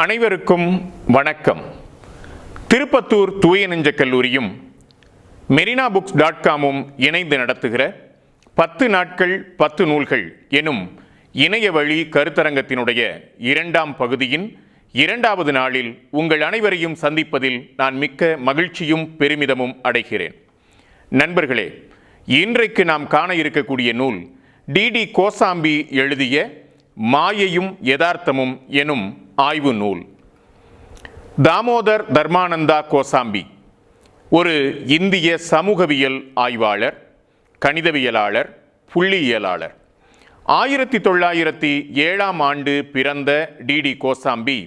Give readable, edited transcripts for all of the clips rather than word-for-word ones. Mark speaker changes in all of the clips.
Speaker 1: அனைவருக்கும் வணக்கம். திருப்பத்தூர் தூய நெஞ்ச கல்லூரியும் மெரினாபுக்ஸ்.com இணைந்து நடத்துகிற 10 நாட்கள் 10 நூல்கள் எனும் இணைய வழி கருத்தரங்கத்தினுடைய 2ஆம் பகுதியின் 2வது நாளில் உங்கள் அனைவரையும் சந்திப்பதில் நான் மிக்க மகிழ்ச்சியும் பெருமிதமும் அடைகிறேன். நண்பர்களே, இன்றைக்கு நாம் காண இருக்கக்கூடிய நூல் டி. கோசாம்பி எழுதிய மாயையும் யதார்த்தமும் எனும் ஆய்வு நூல். தாமோதர் தர்மானந்தா கோசாம்பி ஒரு இந்திய சமூகவியல் ஆய்வாளர், கணிதவியலாளர், புள்ளியியலாளர். 1907ஆம் ஆண்டு பிறந்த டி. கோசாம்பி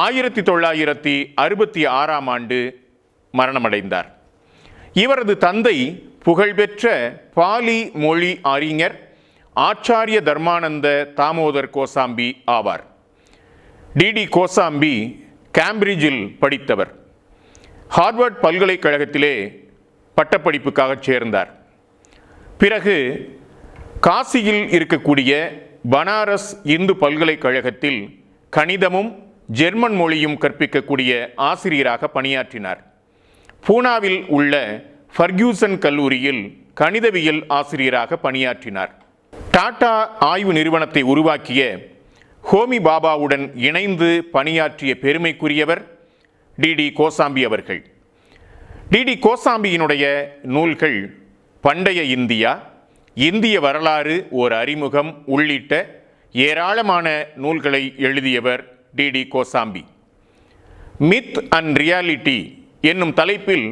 Speaker 1: 1966ஆம் ஆண்டு மரணமடைந்தார். இவரது தந்தை புகழ்பெற்ற பாலி மொழி அறிஞர் ஆச்சாரிய தர்மானந்த தாமோதர் கோசாம்பி ஆவார். டி. கோசாம்பி கேம்பிரிட்ஜில் படித்தவர். ஹார்வர்ட் பல்கலைக்கழகத்திலே பட்டப்படிப்புக்காக சேர்ந்தார். பிறகு காசியில் இருக்கக்கூடிய பனாரஸ் இந்து பல்கலைக்கழகத்தில் கணிதமும் ஜெர்மன் மொழியும் கற்பிக்கக்கூடிய ஆசிரியராக பணியாற்றினார். பூனாவில் உள்ள ஃபர்கியூசன் கல்லூரியில் கணிதவியல் ஆசிரியராக பணியாற்றினார். டாடா ஆய்வு நிறுவனத்தை உருவாக்கிய ஹோமி பாபாவுடன் இணைந்து பணியாற்றிய பெருமைக்குரியவர் டி. கோசாம்பி அவர்கள். டி. கோசாம்பியினுடைய நூல்கள் பண்டைய இந்தியா, இந்திய வரலாறு ஓர் அறிமுகம் உள்ளிட்ட ஏராளமான நூல்களை எழுதியவர் D. Kosambi. Myth and reality என்னும் தலைப்பில்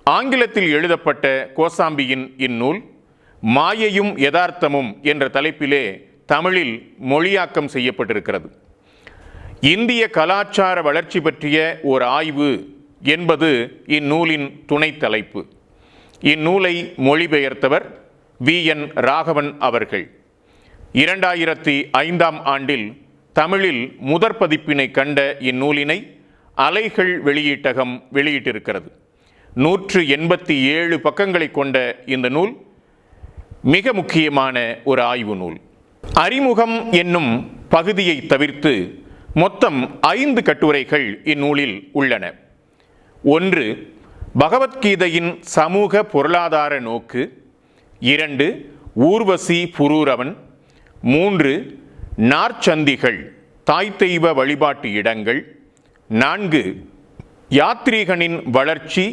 Speaker 1: ஆங்கிலத்தில் எழுதப்பட்ட கோசாம்பியின் இந்நூல் மாயையும் யதார்த்தமும் என்ற தலைப்பிலே தமிழில் மொழியாக்கம் செய்யப்பட்டிருக்கிறது. இந்திய கலாச்சார வளர்ச்சி பற்றிய ஓர் ஆய்வு என்பது இந்நூலின் துணை தலைப்பு. இந்நூலை மொழிபெயர்த்தவர் வி.என். ராகவன் அவர்கள். 2005ஆம் ஆண்டில் தமிழில் முதற் பதிப்பினை கண்ட இந்நூலினை அலைகள் வெளியீட்டகம் வெளியிட்டிருக்கிறது. 187 பக்கங்களை கொண்ட இந்த நூல் மிக முக்கியமான ஒரு ஆய்வு நூல். அறிமுகம் என்னும் பகுதியை தவிர்த்து மொத்தம் 5 கட்டுரைகள் இந்நூலில் உள்ளன. 1. பகவத்கீதையின் சமூக பொருளாதார நோக்கு. 2. ஊர்வசி புரூரவன். 3. நாற்சந்திகள் தாய் தெய்வ வழிபாட்டு இடங்கள். 4. யாத்ரீகனின் வளர்ச்சி,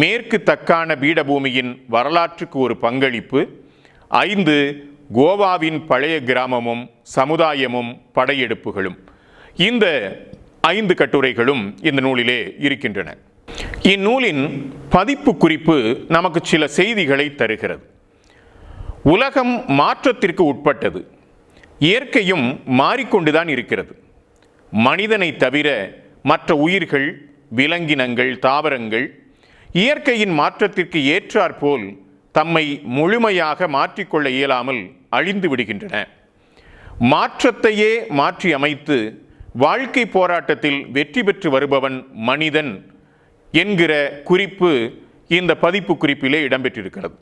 Speaker 1: மேற்கு தக்கான பீடபூமியின் வரலாற்றுக்கு ஒரு பங்களிப்பு. 5. கோவாவின் பழைய கிராமமும் சமுதாயமும் படையெடுப்புகளும். இந்த 5 கட்டுரைகளும் இந்த நூலிலே இருக்கின்றன. இந்நூலின் பதிப்பு குறிப்பு நமக்கு சில செய்திகளை தருகிறது. உலகம் மாற்றத்திற்கு உட்பட்டது. இயற்கையும் மாறிக்கொண்டுதான் இருக்கிறது. மனிதனை தவிர மற்ற உயிர்கள், விலங்கினங்கள், தாவரங்கள் இயற்கையின் மாற்றத்திற்கு ஏற்றாற்போல் தம்மை முழுமையாக மாற்றிக்கொள்ள இயலாமல் அழிந்து விடுகின்றன. மாற்றத்தையே மாற்றி அமைத்து வாழ்க்கை போராட்டத்தில் வெற்றி பெற்று வருபவன் மனிதன் என்கிற குறிப்பு இந்த பதிப்பு குறிப்பிலே இடம்பெற்றிருக்கிறது.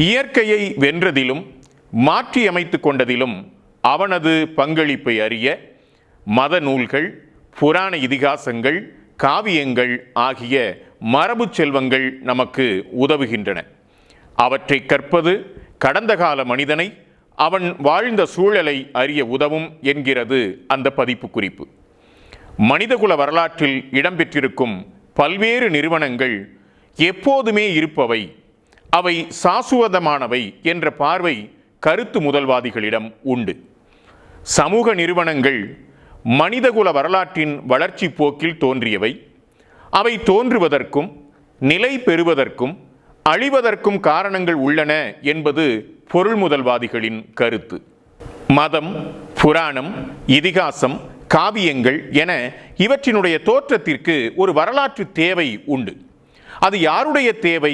Speaker 1: இயற்கையை வென்றதிலும் மாற்றி அமைத்து கொண்டதிலும் அவனது பங்களிப்பை அறிய மத நூல்கள், புராண இதிகாசங்கள், காவியங்கள் ஆகிய மரபு செல்வங்கள் நமக்கு உதவுகின்றன. அவற்றை கற்பது கடந்த கால மனிதனை அவன் வாழ்ந்த சூழலை அறிய உதவும் என்கிறது அந்த பதிப்பு குறிப்பு. மனிதகுல வரலாற்றில் இடம்பெற்றிருக்கும் பல்வேறு நிறுவனங்கள் எப்போதுமே இருப்பவை, அவை சாசுவதமானவை என்ற பார்வை கருத்து முதல்வாதிகளிடம் உண்டு. சமூக நிறுவனங்கள் மனிதகுல வரலாற்றின் வளர்ச்சி போக்கில் தோன்றியவை. அவை தோன்றுவதற்கும் நிலை பெறுவதற்கும் அழிவதற்கும் காரணங்கள் உள்ளன என்பது பொருள் முதல்வாதிகளின் கருத்து. மதம், புராணம், இதிகாசம், காவியங்கள் என இவற்றினுடைய தோற்றத்திற்கு ஒரு வரலாற்று தேவை உண்டு. அது யாருடைய தேவை?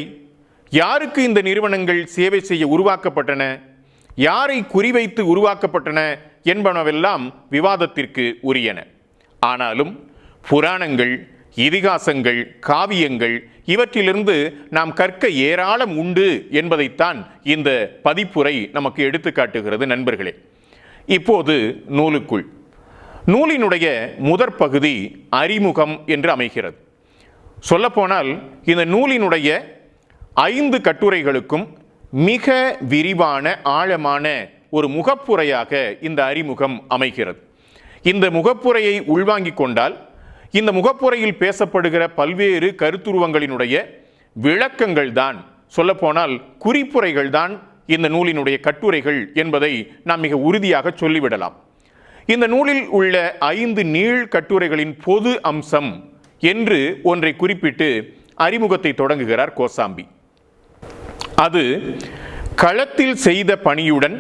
Speaker 1: யாருக்கு இந்த நிறுவனங்கள் சேவை செய்ய உருவாக்கப்பட்டன? யாரை குறிவைத்து உருவாக்கப்பட்டன என்பனவெல்லாம் விவாதத்திற்கு உரியன. ஆனாலும் புராணங்கள், இதிகாசங்கள், காவியங்கள் இவற்றிலிருந்து நாம் கற்க ஏராளம் உண்டு என்பதைத்தான் இந்த பதிப்புரை நமக்கு எடுத்து காட்டுகிறது. நண்பர்களே, இப்போது நூலுக்குள் நூலினுடைய முதற் பகுதி அறிமுகம் என்று அமைகிறது. சொல்லப்போனால் இந்த நூலினுடைய 5 கட்டுரைகளுக்கும் மிக விரிவான ஆழமான ஒரு முகப்புரையாக இந்த அறிமுகம் அமைகிறது. இந்த முகப்புரையை உள்வாங்கிக் கொண்டால் இந்த முகப்புரையில் பேசப்படுகிற பல்வேறு கருத்துருவங்களினுடைய விளக்கங்கள் தான், சொல்லப்போனால் குறிப்புரைகள் தான் இந்த நூலினுடைய கட்டுரைகள் என்பதை நாம் மிக உறுதியாக சொல்லிவிடலாம். இந்த நூலில் உள்ள 5 நீள் கட்டுரைகளின் பொது அம்சம் என்று ஒன்றை குறிப்பிட்டு அறிமுகத்தை தொடங்குகிறார் கோசாம்பி. அது களத்தில் செய்த பணியுடன்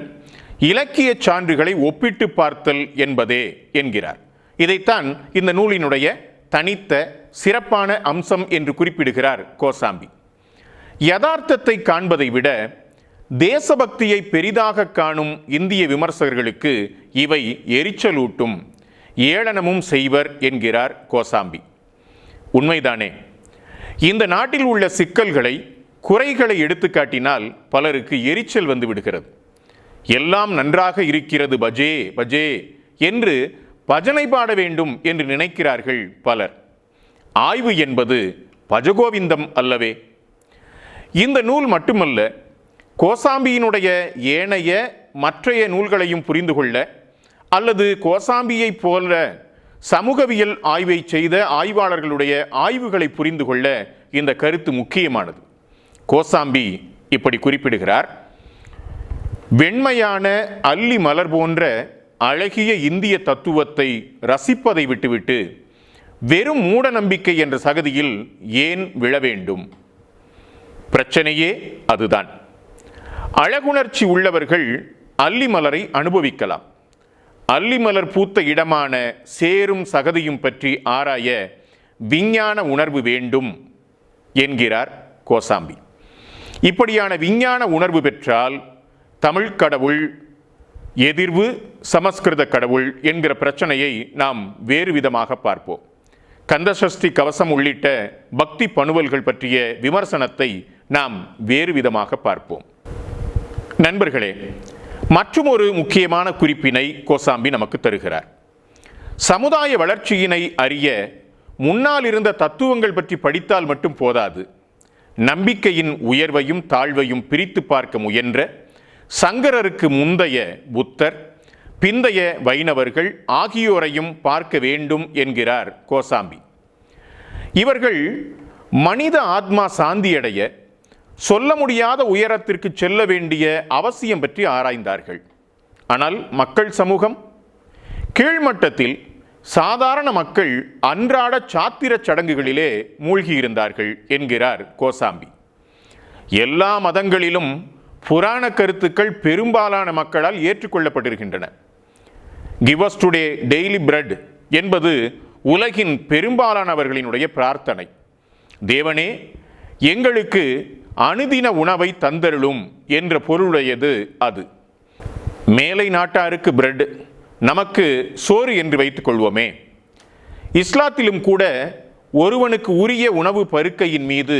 Speaker 1: இலக்கிய சான்றுகளை ஒப்பிட்டு பார்த்தல் என்பதே என்கிறார். இதைத்தான் இந்த நூலினுடைய தனித்த சிறப்பான அம்சம் என்று குறிப்பிடுகிறார் கோசாம்பி. யதார்த்தத்தை காண்பதை விட தேசபக்தியை பெரிதாக காணும் இந்திய விமர்சகர்களுக்கு இவை எரிச்சலூட்டும், ஏளனமும் செய்வர் என்கிறார் கோசாம்பி. உண்மைதானே? இந்த நாட்டில் உள்ள சிக்கல்களை, குறைகளை எடுத்துக்காட்டினால் பலருக்கு எரிச்சல் வந்து விடுகிறது. எல்லாம் நன்றாக இருக்கிறது பஜே பஜே என்று பஜனை பாட வேண்டும் என்று நினைக்கிறார்கள் பலர். ஆய்வு என்பது பஜகோவிந்தம் அல்லவே? இந்த நூல் மட்டுமல்ல, கோசாம்பியினுடைய ஏனைய மற்றைய நூல்களையும் புரிந்து கொள்ள அல்லது கோசாம்பியைப் போல சமூகவியல் ஆய்வை செய்த ஆய்வாளர்களுடைய ஆய்வுகளை புரிந்து கொள்ள இந்த கருத்து முக்கியமானது. கோசாம்பி இப்படி குறிப்பிடுகிறார்: வெண்மையான அல்லி மலர் போன்ற அழகிய இந்திய தத்துவத்தை ரசிப்பதை விட்டுவிட்டு வெறும் மூட நம்பிக்கை என்ற சகதியில் ஏன் விழ வேண்டும்? பிரச்சனையே அதுதான். அழகுணர்ச்சி உள்ளவர்கள் அல்லி மலரை அனுபவிக்கலாம். அல்லி மலர் பூத்த இடமான சேரும் சகதியும் பற்றி ஆராய விஞ்ஞான உணர்வு வேண்டும் என்கிறார் கோசாம்பி. இப்படியான விஞ்ஞான உணர்வு பெற்றால் தமிழ் கடவுள் எதிர்வு, சமஸ்கிருத கடவுள் என்கிற பிரச்சனையை நாம் வேறு விதமாக பார்ப்போம். கந்தசஷ்டி கவசம் உள்ளிட்ட பக்தி பணுவல்கள் பற்றிய விமர்சனத்தை நாம் வேறு விதமாக பார்ப்போம். நண்பர்களே, மற்றும் ஒரு முக்கியமான குறிப்பினை கோசாம்பி நமக்கு தருகிறார். சமுதாய வளர்ச்சியினை அறிய முன்னால் இருந்த தத்துவங்கள் பற்றி படித்தால் மட்டும் போதாது. நம்பிக்கையின் உயர்வையும் தாழ்வையும் பிரித்து பார்க்க முயன்ற சங்கரருக்கு முந்தைய புத்தர், பிந்தைய வைணவர்கள் ஆகியோரையும் பார்க்க வேண்டும் என்கிறார் கோசாம்பி. இவர்கள் மனித ஆத்மா சாந்தியடைய சொல்ல முடியாத உயரத்திற்கு செல்ல வேண்டிய அவசியம் பற்றி ஆராய்ந்தார்கள். ஆனால் மக்கள் சமூகம் கீழ்மட்டத்தில் சாதாரண மக்கள் அன்றாட சாத்திர சடங்குகளிலே மூழ்கியிருந்தார்கள் என்கிறார் கோசாம்பி. எல்லா மதங்களிலும் புராண கருத்துக்கள் பெரும்பாலான மக்களால் ஏற்றுக்கொள்ளப்பட்டிருக்கின்றன. Give us today daily bread என்பது உலகின் பெரும்பாலானவர்களினுடைய பிரார்த்தனை. தேவனே, எங்களுக்கு அனுதின உணவை தந்தருளும் என்ற பொருளுடையது அது. மேலை நாட்டாருக்கு பிரெட், நமக்கு சோறு என்று வைத்துக் கொள்வோமே. இஸ்லாத்திலும் கூட ஒருவனுக்கு உரிய உணவு பருக்கையின் மீது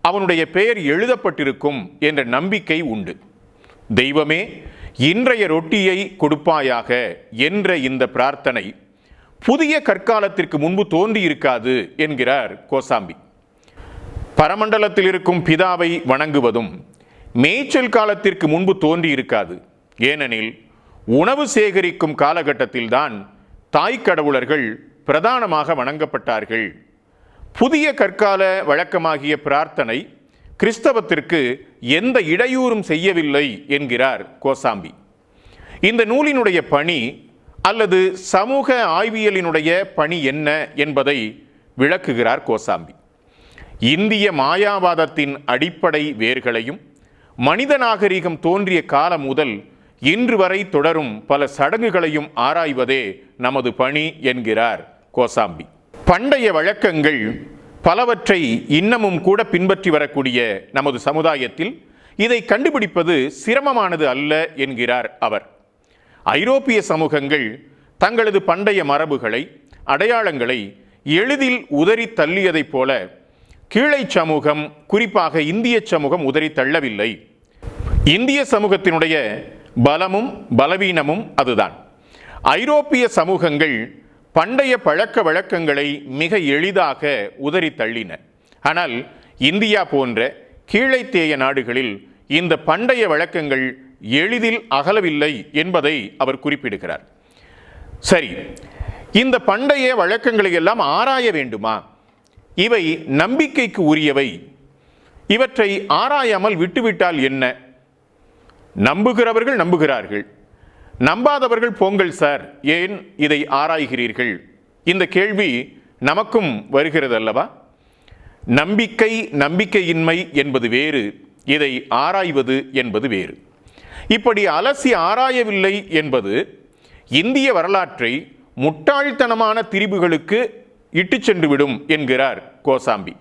Speaker 1: அவனுடைய பெயர் எழுதப்பட்டிருக்கும் என்ற நம்பிக்கை உண்டு. தெய்வமே, இன்றைய ரொட்டியை கொடுப்பாயாக என்ற இந்த பிரார்த்தனை புதிய கற்காலத்திற்கு முன்பு தோன்றியிருக்காது என்கிறார் கோசாம்பி. பரமண்டலத்தில் இருக்கும் பிதாவை வணங்குவதும் மேய்ச்சல் காலத்திற்கு முன்பு தோன்றியிருக்காது. ஏனெனில் உணவு சேகரிக்கும் காலகட்டத்தில்தான் தாய் கடவுளர்கள் பிரதானமாக வணங்கப்பட்டார்கள். புதிய கற்கால வழக்கமாகிய பிரார்த்தனை கிறிஸ்தவத்திற்கு எந்த இடையூறும் செய்யவில்லை என்கிறார் கோசாம்பி. இந்த நூலினுடைய பணி அல்லது சமூக ஆய்வியலினுடைய பணி என்ன என்பதை விளக்குகிறார் கோசாம்பி. இந்திய மாயாவாதத்தின் அடிப்படை வேர்களையும் மனித நாகரிகம் தோன்றிய காலம் முதல் இன்று வரை தொடரும் பல சடங்குகளையும் ஆராய்வதே நமது பணி என்கிறார் கோசாம்பி. பண்டைய வழக்கங்கள் பலவற்றை இன்னமும் கூட பின்பற்றி வரக்கூடிய நமது சமுதாயத்தில் இதை கண்டுபிடிப்பது சிரமமானது அல்ல என்கிறார் அவர். ஐரோப்பிய சமூகங்கள் தங்களது பண்டைய மரபுகளை, அடையாளங்களை எளிதில் உதறி தள்ளியதைப் போல கீழை சமூகம், குறிப்பாக இந்திய சமூகம் உதறி தள்ளவில்லை. இந்திய சமூகத்தினுடைய பலமும் பலவீனமும் அதுதான். ஐரோப்பிய சமூகங்கள் பண்டைய பழக்க வழக்கங்களை மிக எளிதாக உதறி தள்ளின. ஆனால் இந்தியா போன்ற கீழைத்தேய நாடுகளில் இந்த பண்டைய வழக்கங்கள் எளிதில் அகலவில்லை என்பதை அவர் குறிப்பிடுகிறார். சரி, இந்த பண்டைய வழக்கங்களை எல்லாம் ஆராய வேண்டுமா? இவை நம்பிக்கைக்கு உரியவை. இவற்றை ஆராயாமல் விட்டுவிட்டால் என்ன? நம்புகிறவர்கள் நம்புகிறார்கள், நம்பாதவர்கள் போங்கள் சார், ஏன் இதை ஆராய்கிறீர்கள்? இந்த கேள்வி நமக்கும் வருகிறது அல்லவா? நம்பிக்கை நம்பிக்கையின்மை என்பது வேறு, இதை ஆராய்வது என்பது வேறு. இப்படி அலசி ஆராயவில்லை என்பது இந்திய வரலாற்றை முட்டாள்தனமான திரிபுகளுக்கு இட்டு சென்றுவிடும் என்கிறார் கோசாம்பி.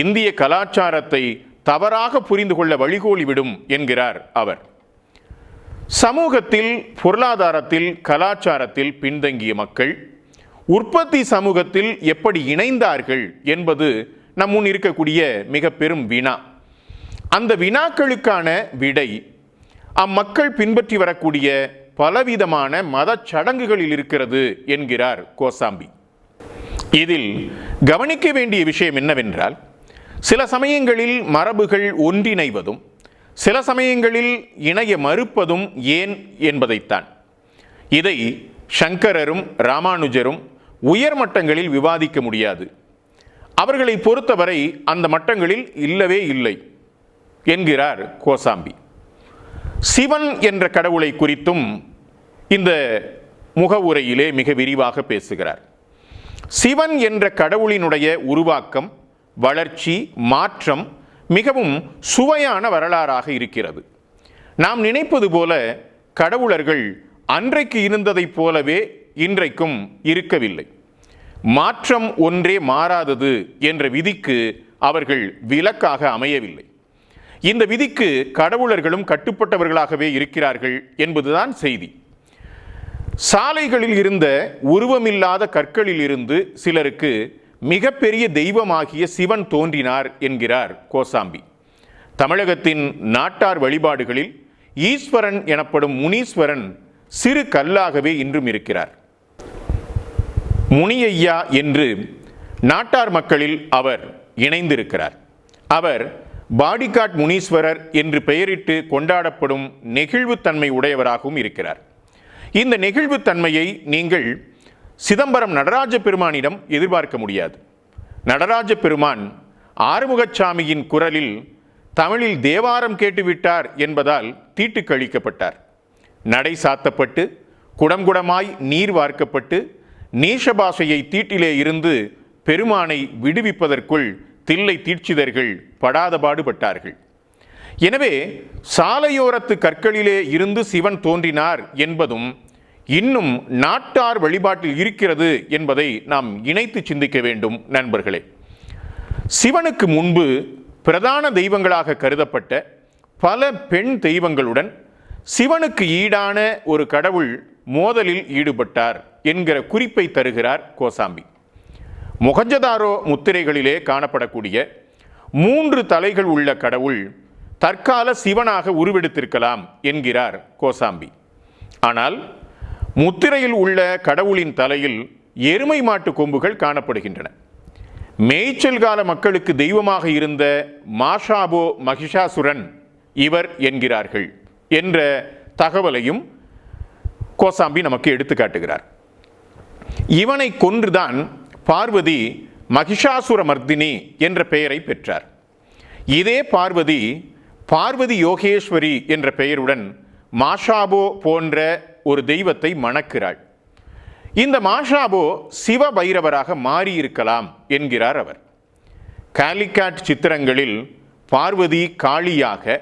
Speaker 1: இந்திய கலாச்சாரத்தை தவறாக புரிந்து கொள்ள வழிகோலிவிடும் என்கிறார் அவர். சமூகத்தில், பொருளாதாரத்தில், கலாச்சாரத்தில் பின்தங்கிய மக்கள் உற்பத்தி சமூகத்தில் எப்படி இணைந்தார்கள் என்பது நம் முன் இருக்கக்கூடிய மிக பெரும் வினா. அந்த வினாக்களுக்கான விடை அம்மக்கள் பின்பற்றி வரக்கூடிய பலவிதமான மத சடங்குகளில் இருக்கிறது என்கிறார் கோசாம்பி. இதில் கவனிக்க வேண்டிய விஷயம் என்னவென்றால், சில சமயங்களில் மரபுகள் ஒன்றிணைவதும் சில சமயங்களில் இணைய மறுப்பதும் ஏன் என்பதைத்தான். இதை சங்கரரும் ராமானுஜரும் உயர் மட்டங்களில் விவாதிக்க முடியாது. அவர்களை பொறுத்தவரை அந்த மட்டங்களில் இல்லவே இல்லை என்கிறார் கோசாம்பி. சிவன் என்ற கடவுளை குறித்தும் இந்த முகவுரையிலே மிக விரிவாக பேசுகிறார். சிவன் என்ற கடவுளினுடைய உருவாக்கம், வளர்ச்சி, மாற்றம் மிகவும் சுவையான வரலாறாக இருக்கிறது. நாம் நினைப்பது போல கடவுளர்கள் அன்றைக்கு இருந்ததைப் போலவே இன்றைக்கும் இருக்கவில்லை. மாற்றம் ஒன்றே மாறாதது என்ற விதிக்கு அவர்கள் விலக்காக அமையவில்லை. இந்த விதிக்கு கடவுளர்களும் கட்டுப்பட்டவர்களாகவே இருக்கிறார்கள் என்பதுதான் செய்தி. சாலைகளில் இருந்த உருவமில்லாத கற்களில் இருந்து சிலருக்கு மிகப்பெரிய தெய்வமாகிய சிவன் தோன்றினார் என்கிறார் கோசாம்பி. தமிழகத்தின் நாட்டார் வழிபாடுகளில் ஈஸ்வரன் எனப்படும் முனீஸ்வரன் சிறு கல்லாகவே இன்றும் இருக்கிறார். முனியையா என்று நாட்டார் மக்களில் அவர் இணைந்திருக்கிறார். அவர் பாடிகாட் முனீஸ்வரர் என்று பெயரிட்டு கொண்டாடப்படும் நெகிழ்வுத்தன்மை உடையவராகவும் இருக்கிறார். இந்த நெகிழ்வுத்தன்மையை நீங்கள் சிதம்பரம் நடராஜ பெருமானிடம் எதிர்பார்க்க முடியாது. நடராஜ பெருமான் ஆறுமுகசாமியின் குரலில் தமிழில் தேவாரம் கேட்டுவிட்டார் என்பதால் தீட்டு கழிக்கப்பட்டார். நடை சாத்தப்பட்டு குடம்குடமாய் நீர் வார்க்கப்பட்டு நீஷபாஷையை தீட்டிலே இருந்து பெருமானை விடுவிப்பதற்குள் தில்லை தீட்சிதர்கள் படாத பாடுபட்டார்கள். எனவே சாலையோரத்து கற்களிலே இருந்து சிவன் தோன்றினார் என்பதும் இன்னும் நாட்டார் வழிபாட்டில் இருக்கிறது என்பதை நாம் இணைத்து சிந்திக்க வேண்டும் நண்பர்களே. சிவனுக்கு முன்பு பிரதான தெய்வங்களாக கருதப்பட்ட பல பெண் தெய்வங்களுடன் சிவனுக்கு ஈடான ஒரு கடவுள் மோதலில் ஈடுபட்டார் என்கிற குறிப்பை தருகிறார் கோசாம்பி. மொஹஞ்சதாரோ முத்திரைகளிலே காணப்படக்கூடிய 3 தலைகள் உள்ள கடவுள் தற்கால சிவனாக உருவெடுத்திருக்கலாம் என்கிறார் கோசாம்பி. ஆனால் முத்திரையில் உள்ள கடவுளின் தலையில் எருமை மாட்டு கொம்புகள் காணப்படுகின்றன. மேய்ச்சல் கால மக்களுக்கு தெய்வமாக இருந்த மாஷாபோ மகிஷாசுரன் இவர் என்கிறார்கள் என்ற தகவலையும் கோசாம்பி நமக்கு எடுத்து காட்டுகிறார். இவனை கொன்றுதான் பார்வதி மகிஷாசுர மர்தினி என்ற பெயரை பெற்றார். இதே பார்வதி பார்வதி யோகேஸ்வரி என்ற பெயருடன் மாஷாபோ போன்ற ஒரு தெய்வத்தை மணக்கிறாள். இந்த மாஷாபோ சிவ பைரவராக மாறியிருக்கலாம் என்கிறார் அவர். காலிகாட் சித்திரங்களில் பார்வதி காளியாக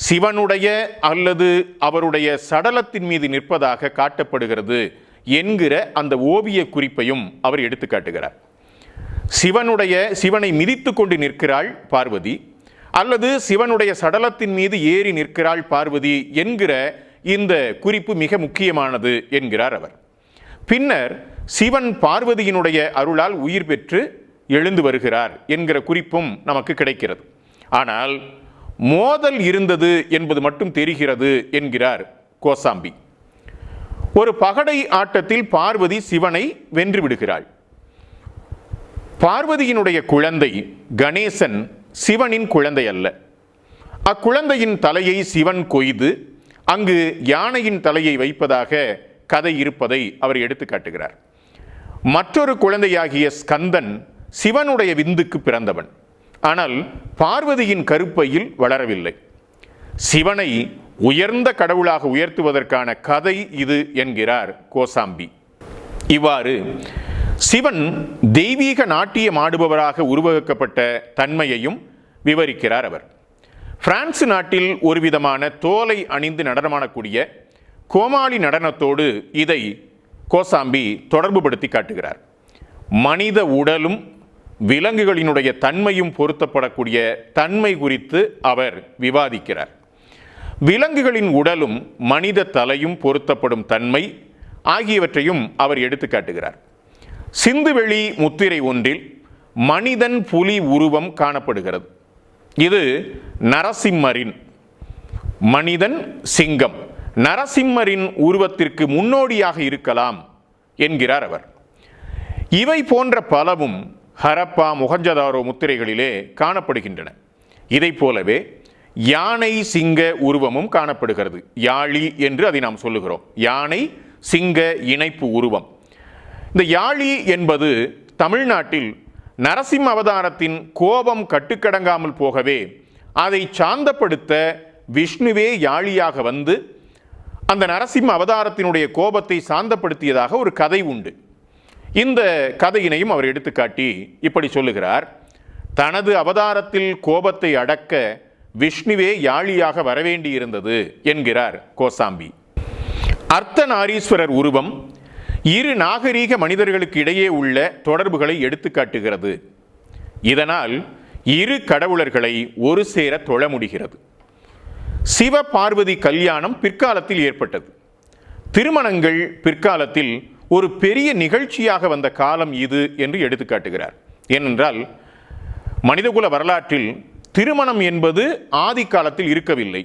Speaker 1: சிவனுடைய அல்லது அவருடைய சடலத்தின் மீது நிற்பதாக காட்டப்படுகிறது என்கிற அந்த ஓவிய குறிப்பையும் அவர் எடுத்து காட்டுகிறார். சிவனை மிதித்து கொண்டு நிற்கிறாள் பார்வதி, அல்லது சிவனுடைய சடலத்தின் மீது ஏறி நிற்கிறாள் பார்வதி என்கிற இந்த குறிப்பு மிக முக்கியமானது என்கிறார் அவர். பின்னர் சிவன் பார்வதியினுடைய அருளால் உயிர் பெற்று எழுந்து வருகிறார் என்கிற குறிப்பும் நமக்கு கிடைக்கிறது. ஆனால் மோதல் இருந்தது என்பது மட்டும் தெரிகிறது என்கிறார் கோசாம்பி. ஒரு பகடை ஆட்டத்தில் பார்வதி சிவனை வென்று விடுகிறாள். பார்வதியினுடைய குழந்தை கணேசன் சிவனின் குழந்தை அல்ல. அக்குழந்தையின் தலையை சிவன் கொய்து அங்கு யானையின் தலையை வைப்பதாக கதை இருப்பதை அவர் எடுத்து காட்டுகிறார். மற்றொரு குழந்தையாகிய ஸ்கந்தன் சிவனுடைய விந்துக்கு பிறந்தவன். ஆனால் பார்வதியின் கருப்பையில் வளரவில்லை. சிவனை உயர்ந்த கடவுளாக உயர்த்துவதற்கான கதை இது என்கிறார் கோசாம்பி. இவ்வாறு சிவன் தெய்வீக நாட்டியம் ஆடுபவராக உருவகிக்கப்பட்ட தன்மையையும் விவரிக்கிறார் அவர். பிரான்ஸ் நாட்டில் ஒரு விதமான தோலை அணிந்து நடனமாடக்கூடிய கோமாளி நடனத்தோடு இதை கோசாம்பி தொடர்புபடுத்தி காட்டுகிறார். மனித உடலும் விலங்குகளினுடைய தன்மையும் பொருத்தப்படக்கூடிய தன்மை குறித்து அவர் விவாதிக்கிறார். விலங்குகளின் உடலும் மனித தலையும் பொருத்தப்படும் தன்மை ஆகியவற்றையும் அவர் எடுத்து காட்டுகிறார். சிந்துவெளி முத்திரை ஒன்றில் மனிதன் புலி உருவம் காணப்படுகிறது. இது நரசிம்மரின், மனிதன் சிங்கம், நரசிம்மரின் உருவத்திற்கு முன்னோடியாக இருக்கலாம் என்கிறார் அவர். இவை போன்ற பலவும் ஹரப்பா மொஹஞ்சதாரோ முத்திரைகளிலே காணப்படுகின்றன. இதை போலவே யானை சிங்க உருவமும் காணப்படுகிறது. யாழி என்று அதை நாம் சொல்லுகிறோம். யானை சிங்க இணைப்பு உருவம். இந்த யாழி என்பது தமிழ்நாட்டில் நரசிம்ம அவதாரத்தின் கோபம் கட்டுக்கடங்காமல் போகவே அதை சாந்தப்படுத்த விஷ்ணுவே யாழியாக வந்து அந்த நரசிம்ம அவதாரத்தினுடைய கோபத்தை சாந்தப்படுத்தியதாக ஒரு கதை உண்டு. இந்த கதையினையும் அவர் எடுத்துக்காட்டி இப்படி சொல்லுகிறார். தனது அவதாரத்தில் கோபத்தை அடக்க விஷ்ணுவே யாழியாக வரவேண்டியிருந்தது என்கிறார் கோசாம்பி. அர்த்தநாரீஸ்வரர் உருவம் இரு நாகரீக மனிதர்களுக்கு இடையே உள்ள தொடர்புகளை எடுத்துக்காட்டுகிறது. இதனால் இரு கடவுளர்களை ஒரு சேர தொழ முடிகிறது. சிவ பார்வதி கல்யாணம் பிற்காலத்தில் ஏற்பட்டது. திருமணங்கள் பிற்காலத்தில் ஒரு பெரிய நிகழ்ச்சியாக வந்த காலம் இது என்று எடுத்துக்காட்டுகிறார். ஏனென்றால் மனிதகுல வரலாற்றில் திருமணம் என்பது ஆதி காலத்தில் இருக்கவில்லை.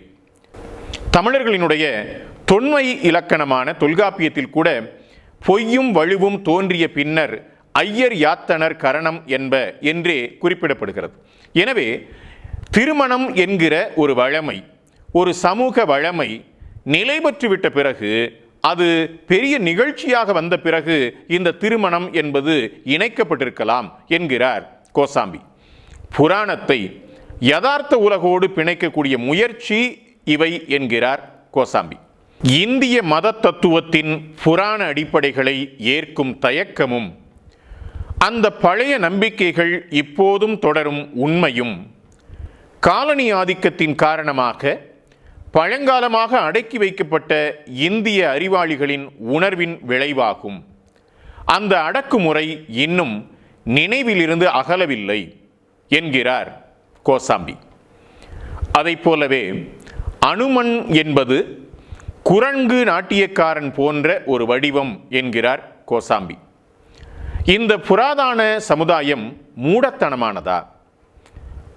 Speaker 1: தமிழர்களினுடைய தொன்மை இலக்கணமான தொல்காப்பியத்தில் கூட பொய்யும் வலுவும் தோன்றிய பின்னர் ஐயர் யாத்தனர் கரணம் என்ப என்றே குறிப்பிடப்படுகிறது. எனவே திருமணம் என்கிற ஒரு வழமை, ஒரு சமூக வழமை நிலை பெற்றுவிட்ட பிறகு, அது பெரிய நிகழ்ச்சியாக வந்த பிறகு இந்த திருமணம் என்பது இணைக்கப்பட்டிருக்கலாம் என்கிறார் கோசாம்பி. புராணத்தை யதார்த்த உலகோடு பிணைக்கக்கூடிய முயற்சி இவை என்கிறார் கோசாம்பி. இந்திய மத தத்துவத்தின் புராண அடிப்படைகளை ஏற்கும் தயக்கமும் அந்த பழைய நம்பிக்கைகள் இப்போதும் தொடரும் உண்மையும் காலனி ஆதிக்கத்தின் காரணமாக பழங்காலமாக அடக்கி வைக்கப்பட்ட இந்திய அறிவாளிகளின் உணர்வின் விளைவாகும். அந்த அடக்குமுறை இன்னும் நினைவிலிருந்து அகலவில்லை என்கிறார் கோசாம்பி. அதைப் போலவே அனுமன் என்பது குரங்கு நாட்டியக்காரன் போன்ற ஒரு வடிவம் என்கிறார் கோசாம்பி. இந்த புராதன சமுதாயம் மூடத்தனமானதா,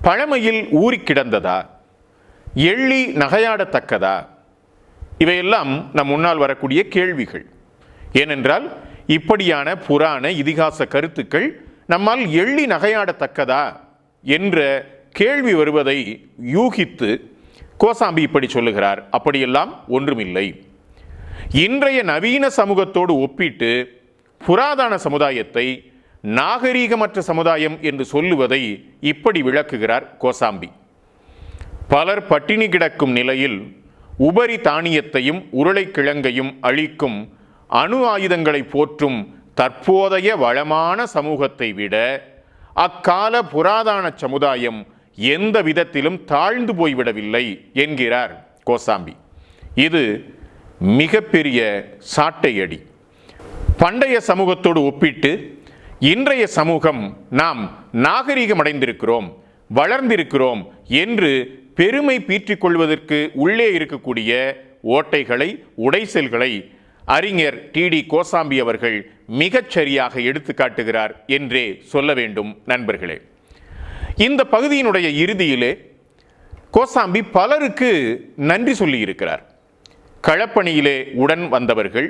Speaker 1: பழமையில் ஊறி கிடந்ததா, எள்ளி நகையாடத்தக்கதா? இவையெல்லாம் நம் முன்னால் வரக்கூடிய கேள்விகள். ஏனென்றால் இப்படியான புராண இதிகாச கருத்துக்கள் நம்மால் எள்ளி நகையாடத்தக்கதா என்ற கேள்வி வருவதை யூகித்து கோசாம்பி இப்படி சொல்லுகிறார். அப்படியெல்லாம் ஒன்றுமில்லை. இன்றைய நவீன சமூகத்தோடு ஒப்பிட்டு புராதன சமுதாயத்தை நாகரீகமற்ற சமுதாயம் என்று சொல்லுவதை இப்படி விளக்குகிறார் கோசாம்பி. பலர் பட்டினி கிடக்கும் நிலையில் உபரி தானியத்தையும் உருளைக்கிழங்கையும் அளிக்கும் அணு ஆயுதங்களை போற்றும் தற்போதைய வளமான சமூகத்தை விட அக்கால புராதன சமுதாயம் எந்த விதத்திலும் தாழ்ந்து போய்விடவில்லை என்கிறார் கோசாம்பி. இது மிகப்பெரிய சாட்டையடி. பண்டைய சமூகத்தோடு ஒப்பிட்டு இன்றைய சமூகம் நாம் நாகரீகமடைந்திருக்கிறோம், வளர்ந்திருக்கிறோம் என்று பெருமை பீற்றிக் கொள்வதற்கு உள்ளே இருக்கக்கூடிய ஓட்டைகளை, உடைசல்களை அறிஞர் டிடி கோசாம்பி அவர்கள் மிகச் சரியாக எடுத்து காட்டுகிறார் என்றே சொல்ல வேண்டும். நண்பர்களே, இந்த பகுதியினுடைய இறுதியிலே கோசாம்பி பலருக்கு நன்றி சொல்லியிருக்கிறார். களப்பணியிலே உடன் வந்தவர்கள்,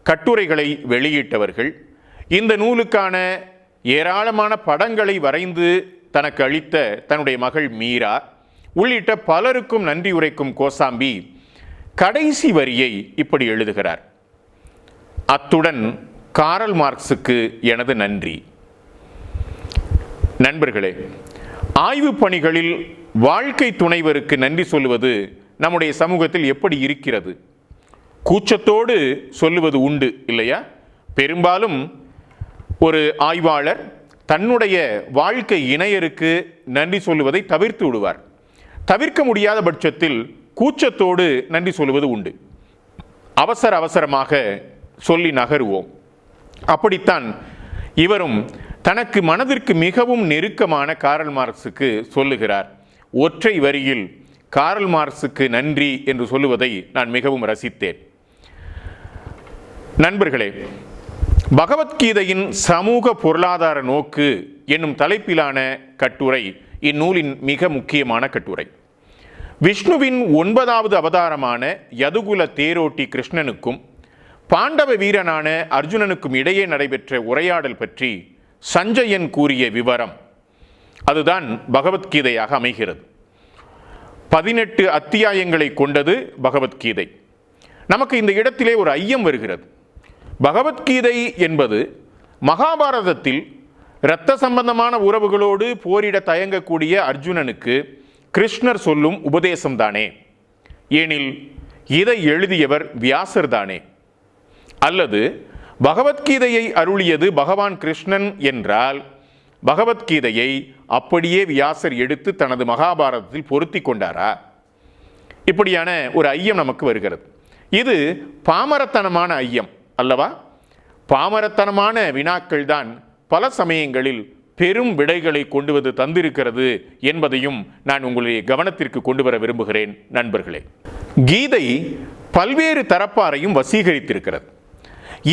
Speaker 1: கட்டுரைகளை வெளியிட்டவர்கள், இந்த நூலுக்கான ஏராளமான படங்களை வரைந்து தனக்கு அளித்த தன்னுடைய மகள் மீரா உள்ளிட்ட பலருக்கும் நன்றி உரைக்கும் கோசாம்பி கடைசி வரியை இப்படி எழுதுகிறார்: அத்துடன் காரல் மார்க்சுக்கு எனது நன்றி. நண்பர்களே, ஆய்வு பணிகளில் வாழ்க்கை துணைவருக்கு நன்றி சொல்லுவது நம்முடைய சமூகத்தில் எப்படி இருக்கிறது? கூச்சத்தோடு சொல்லுவது உண்டு இல்லையா? பெரும்பாலும் ஒரு ஆய்வாளர் தன்னுடைய வாழ்க்கை இணையருக்கு நன்றி சொல்லுவதை தவிர்த்து விடுவார். தவிர்க்க முடியாத பட்சத்தில் கூச்சத்தோடு நன்றி சொல்லுவது உண்டு. அவசரமாக சொல்லி நகருவோம். அப்படித்தான் இவரும் தனக்கு மனதிற்கு மிகவும் நெருக்கமான காரல் மார்க்சுக்கு சொல்லுகிறார். ஒற்றை வரியில் காரல் மார்க்சுக்கு நன்றி என்று சொல்லுவதை நான் மிகவும் ரசித்தேன். நண்பர்களே, பகவத்கீதையின் சமூக பொருளாதார நோக்கு என்னும் தலைப்பிலான கட்டுரை இந்நூலின் மிக முக்கியமான கட்டுரை. விஷ்ணுவின் 9வது அவதாரமான யதுகுல தேரோட்டி கிருஷ்ணனுக்கும் பாண்டவ வீரனான அர்ஜுனனுக்கும் இடையே நடைபெற்ற உரையாடல் பற்றி சஞ்சயன் கூறிய விவரம் அதுதான் பகவத்கீதையாக அமைகிறது. 18 அத்தியாயங்களை கொண்டது பகவத்கீதை. நமக்கு இந்த இடத்திலே ஒரு ஐயம் வருகிறது. பகவத்கீதை என்பது மகாபாரதத்தில் இரத்த சம்பந்தமான உறவுகளோடு போரிட தயங்கக்கூடிய அர்ஜுனனுக்கு கிருஷ்ணர் சொல்லும் உபதேசம்தானே? ஏனில் இதை எழுதியவர் வியாசர் தானே? அல்லது பகவத்கீதையை அருளியது பகவான் கிருஷ்ணன் என்றால் பகவத்கீதையை அப்படியே வியாசர் எடுத்து தனது மகாபாரதத்தில் பொருத்தி கொண்டாரா? இப்படியான ஒரு ஐயம் நமக்கு வருகிறது. இது பாமரத்தனமான ஐயம் அல்லவா? பாமரத்தனமான வினாக்கள் தான் பல சமயங்களில் பெரும் விடைகளை கொண்டு வந்து தந்திருக்கிறது என்பதையும் நான் உங்களுடைய கவனத்திற்கு கொண்டு வர விரும்புகிறேன். நண்பர்களே, கீதை பல்வேறு தரப்பாரையும் வசீகரித்திருக்கிறது.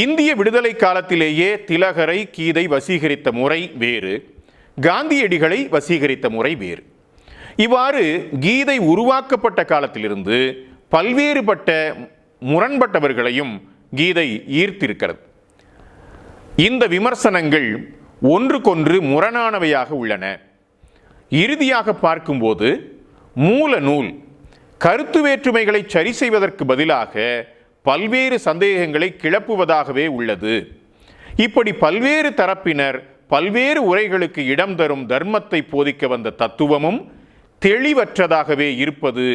Speaker 1: இந்திய விடுதலை காலத்திலேயே திலகரை கீதை வசீகரித்த முறை வேறு, காந்தியடிகளை வசீகரித்த முறை வேறு. இவ்வாறு கீதை உருவாக்கப்பட்ட காலத்திலிருந்து பல்வேறுபட்ட முரண்பட்டவர்களையும் கீதை ஈர்த்திருக்கிறது. இந்த விமர்சனங்கள் ஒன்றுக்கொன்று முரணானவையாக உள்ளன. இறுதியாக பார்க்கும்போது மூல நூல் கருத்து வேற்றுமைகளை சரி செய்வதற்கு பதிலாக பல்வேறு சந்தேகங்களை கிளப்புவதாகவே உள்ளது. இப்படி பல்வேறு தரப்பினர் பல்வேறு உரைகளுக்கு இடம் தரும் தர்மத்தை போதிக்க வந்த தத்துவமும் தெளிவற்றதாகவே இருப்பது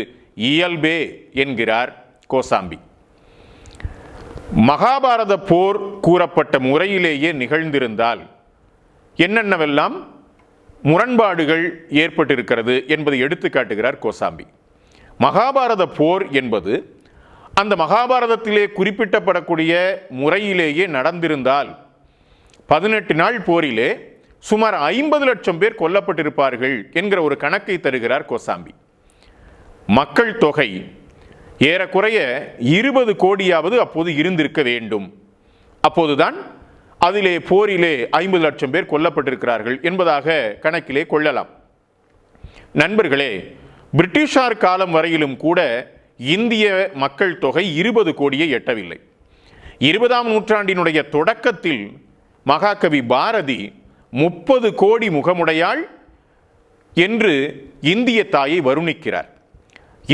Speaker 1: இயல்பே என்கிறார் கோசாம்பி. மகாபாரத போர் கூறப்பட்ட முறையிலேயே நிகழ்ந்திருந்தால் என்னென்னவெல்லாம் முரண்பாடுகள் ஏற்பட்டிருக்கிறது என்பதை எடுத்து காட்டுகிறார் கோசாம்பி. மகாபாரத போர் என்பது அந்த மகாபாரதத்திலே குறிப்பிட்டப்படக்கூடிய முறையிலேயே நடந்திருந்தால் 18 நாள் போரிலே சுமார் 50 லட்சம் பேர் கொல்லப்பட்டிருப்பார்கள் என்கிற ஒரு கணக்கை தருகிறார் கோசாம்பி. மக்கள் தொகை ஏறக்குறைய 20 கோடியாவது அப்போது இருந்திருக்க வேண்டும். அப்போதுதான் அதிலே போரிலே 50 லட்சம் பேர் கொல்லப்பட்டிருக்கிறார்கள் என்பதாக கணக்கிலே கொள்ளலாம். நண்பர்களே, பிரிட்டிஷார் காலம் வரையிலும் கூட இந்திய மக்கள் தொகை 20 கோடியை எட்டவில்லை. 20ஆம் நூற்றாண்டினுடைய தொடக்கத்தில் மகாகவி பாரதி 30 கோடி முகமுடையாள் என்று இந்திய தாயை வருணிக்கிறார்.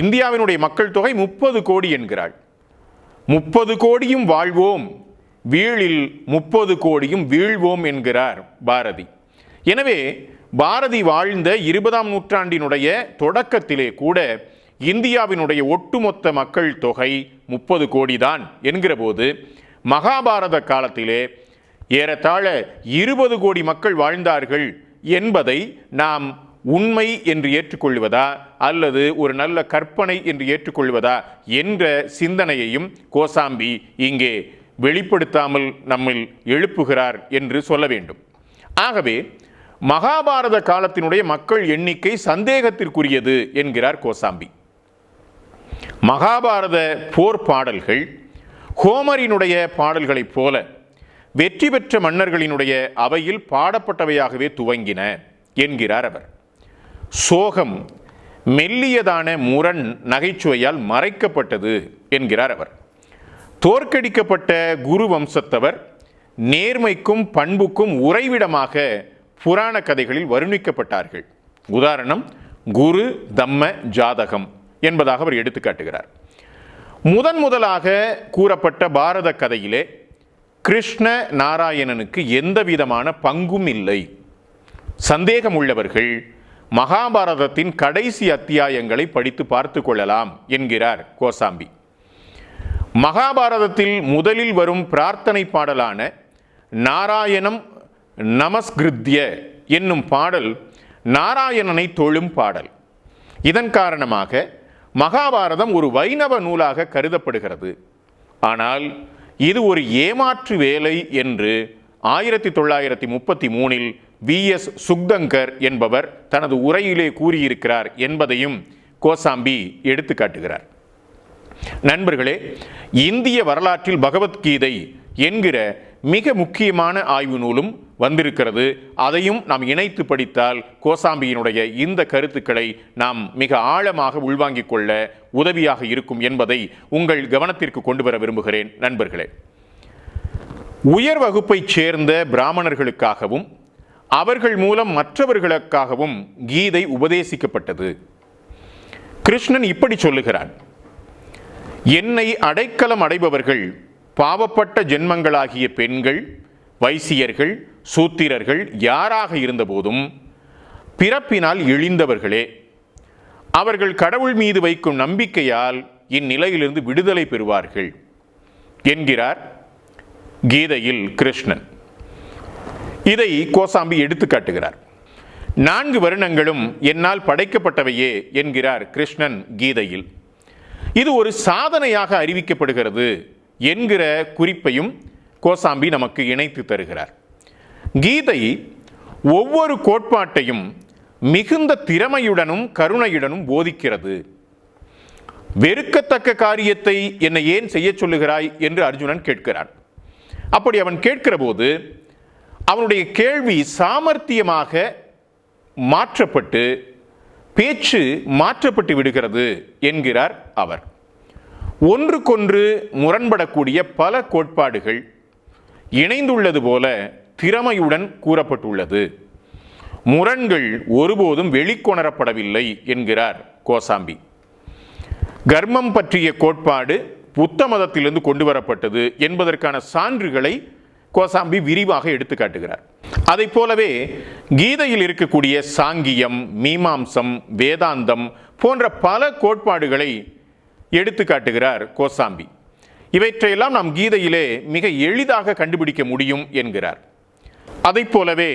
Speaker 1: இந்தியாவினுடைய மக்கள் தொகை 30 கோடி என்கிறாள். 30 கோடியும் வாழ்வோம், வீழில் 30 கோடியும் வீழ்வோம் என்கிறார் பாரதி. எனவே பாரதி வாழ்ந்த 20ஆம் நூற்றாண்டினுடைய தொடக்கத்திலே கூட இந்தியாவினுடைய ஒட்டுமொத்த மக்கள் தொகை 30 கோடி தான் என்கிற போது மகாபாரத காலத்திலே ஏறத்தாழ 20 கோடி மக்கள் வாழ்ந்தார்கள் என்பதை நாம் உண்மை என்று ஏற்றுக்கொள்வதா அல்லது ஒரு நல்ல கற்பனை என்று ஏற்றுக்கொள்வதா என்ற சிந்தனையையும் கோசாம்பி இங்கே வெளிப்படுத்தாமல் நம்மில் எழுப்புகிறார் என்று சொல்ல வேண்டும். ஆகவே மகாபாரத காலத்தினுடைய மக்கள் எண்ணிக்கை சந்தேகத்திற்குரியது என்கிறார் கோசாம்பி. மகாபாரத போர் பாடல்கள் ஹோமரினுடைய பாடல்களைப் போல வெற்றி பெற்ற மன்னர்களினுடைய அவையில் பாடப்பட்டவையாகவே துவங்கின என்கிறார் அவர். சோகம் மெல்லியதான முரண் நகைச்சுவையால் மறைக்கப்பட்டது என்கிறார் அவர். தோற்கடிக்கப்பட்ட குரு வம்சத்தவர் நேர்மைக்கும் பண்புக்கும் உறைவிடமாக புராண கதைகளில் வருணிக்கப்பட்டார்கள். உதாரணம் குரு தம்ம ஜாதகம் என்பதாக அவர் எடுத்துக்காட்டுகிறார். முதலாக கூறப்பட்ட பாரத கதையிலே கிருஷ்ண நாராயணனுக்கு எந்த விதமான பங்கும் இல்லை. சந்தேகம் உள்ளவர்கள் மகாபாரதத்தின் கடைசி அத்தியாயங்களை படித்து பார்த்து கொள்ளலாம் என்கிறார் கோசாம்பி. மகாபாரதத்தில் முதலில் வரும் பிரார்த்தனை பாடலான நாராயணம் நமஸ்கிருத்ய என்னும் பாடல் நாராயணனை தொழும் பாடல். இதன் காரணமாக மகாபாரதம் ஒரு வைணவ நூலாக கருதப்படுகிறது. ஆனால் இது ஒரு ஏமாற்று வேலை என்று 1933 V.S. சுக்தங்கர் என்பவர் தனது உரையிலே கூறியிருக்கிறார் என்பதையும் கோசாம்பி எடுத்துக்காட்டுகிறார். நண்பர்களே, இந்திய வரலாற்றில் பகவத்கீதை என்கிற மிக முக்கியமான ஆய்வு நூலும் வந்திருக்கிறது. அதையும் நாம் இணைத்து படித்தால் கோசாம்பியினுடைய இந்த கருத்துக்களை நாம் மிக ஆழமாக உள்வாங்கிக் கொள்ள உதவியாக இருக்கும் என்பதை உங்கள் கவனத்திற்கு கொண்டு வர விரும்புகிறேன். நண்பர்களே, உயர் வகுப்பைச் சேர்ந்த பிராமணர்களுக்காகவும் அவர்கள் மூலம் மற்றவர்களுக்காகவும் கீதை உபதேசிக்கப்பட்டது. கிருஷ்ணன் இப்படி சொல்லுகிறான்: என்னை அடைக்கலம் அடைபவர்கள் பாவப்பட்ட ஜென்மங்களாகிய பெண்கள், வைசியர்கள், சூத்திரர்கள் யாராக இருந்தபோதும் பிறப்பினால் இழிந்தவர்களே. அவர்கள் கடவுள் மீது வைக்கும் நம்பிக்கையால் இந்நிலையிலிருந்து விடுதலை பெறுவார்கள் என்கிறார் கீதையில் கிருஷ்ணன். இதை கோசாம்பி எடுத்துக்காட்டுகிறார். 4 வருணங்களும் என்னால் படைக்கப்பட்டவையே என்கிறார் கிருஷ்ணன் கீதையில். இது ஒரு சாதனையாக அறிவிக்கப்படுகிறது என்கிற குறிப்பையும் கோசாம்பி நமக்கு இணைத்து தருகிறார். கீதை ஒவ்வொரு கோட்பாட்டையும் மிகுந்த திறமையுடனும் கருணையுடனும் போதிக்கிறது. வெறுக்கத்தக்க காரியத்தை என்னை ஏன் செய்ய சொல்லுகிறாய் என்று அர்ஜுனன் கேட்கிறான். அப்படி அவன் கேட்கிற போது அவனுடைய கேள்வி சாமர்த்தியமாக மாற்றப்பட்டு பேச்சு மாற்றப்பட்டு விடுகிறது என்கிறார் அவர். ஒன்றுக்கொன்று முரண்படக்கூடிய பல கோட்பாடுகள் இணைந்துள்ளது போல திறமையுடன் கூறப்பட்டுள்ளது. முரண்கள் ஒருபோதும் வெளிக்கொணரப்படவில்லை என்கிறார் கோசாம்பி. கர்மம் பற்றிய கோட்பாடு புத்த மதத்திலிருந்து கொண்டு வரப்பட்டது என்பதற்கான சான்றுகளை கோசாம்பி விரிவாக எடுத்துக்காட்டுகிறார். அதை போலவே கீதையில் இருக்கக்கூடிய சாங்கியம், மீமாம்சம், வேதாந்தம் போன்ற பல கோட்பாடுகளை எடுத்துக்காட்டுகிறார் கோசாம்பி. இவற்றையெல்லாம் நாம் கீதையிலே மிக எளிதாக கண்டுபிடிக்க முடியும் என்கிறார். அதை போலவே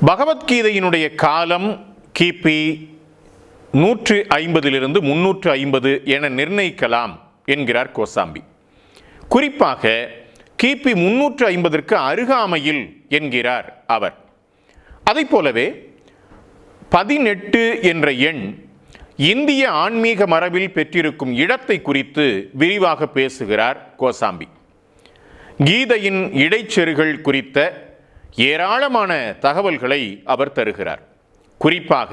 Speaker 1: பகவத்கீதையினுடைய காலம் கிபி 150 350 என நிர்ணயிக்கலாம் என்கிறார் கோசாம்பி. குறிப்பாக கிபி 350 அருகாமையில் என்கிறார் அவர். அதை போலவே 18 என்ற எண் இந்திய ஆன்மீக மரபில் பெற்றிருக்கும் இடத்தை குறித்து விரிவாக பேசுகிறார் கோசாம்பி. கீதையின் இடைச்செருகள் குறித்த ஏராளமான தகவல்களை அவர் தருகிறார். குறிப்பாக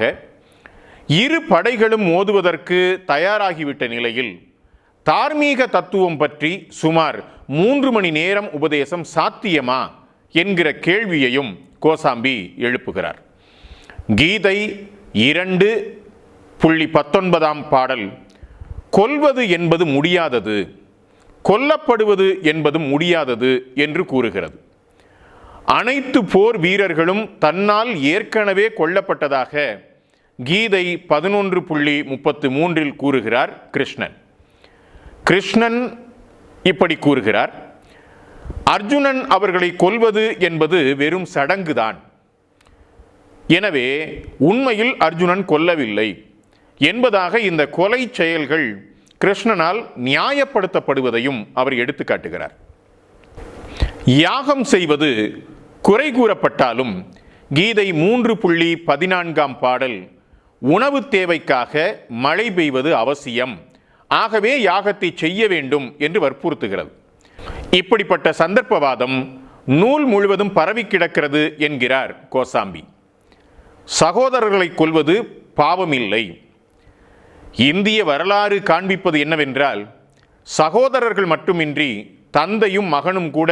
Speaker 1: இரு படைகளும் மோதுவதற்கு தயாராகிவிட்ட நிலையில் தார்மீக தத்துவம் பற்றி சுமார் 3 மணி நேரம் உபதேசம் சாத்தியமா என்கிற கேள்வியையும் கோசாம்பி எழுப்புகிறார். கீதை 2.19 பாடல் கொல்வது என்பது முடியாதது, கொல்லப்படுவது என்பதும் முடியாதது என்று கூறுகிறது. அனைத்து போர் வீரர்களும் தன்னால் ஏற்கனவே கொல்லப்பட்டதாக கீதை 11.33 கூறுகிறார் கிருஷ்ணன். கிருஷ்ணன் இப்படி கூறுகிறார்: அர்ஜுனன் அவர்களை கொல்வது என்பது வெறும் சடங்குதான். எனவே உண்மையில் அர்ஜுனன் கொல்லவில்லை என்பதாக இந்த கொலை செயல்கள் கிருஷ்ணனால் நியாயப்படுத்தப்படுவதையும் அவர் எடுத்துக்காட்டுகிறார். யாகம் செய்வது குறை கூறப்பட்டாலும் கீதை 3.14 பாடல் உணவு தேவைக்காக மழை பெய்வது அவசியம், ஆகவே யாகத்தை செய்ய வேண்டும் என்று வற்புறுத்துகிறது. இப்படிப்பட்ட சந்தர்ப்பவாதம் நூல் முழுவதும் பரவி கிடக்கிறது என்கிறார் கோசாம்பி. சகோதரர்களை கொல்வது பாவமில்லை. இந்திய வரலாறு காண்பிப்பது என்னவென்றால், சகோதரர்கள் மட்டுமின்றி தந்தையும் மகனும் கூட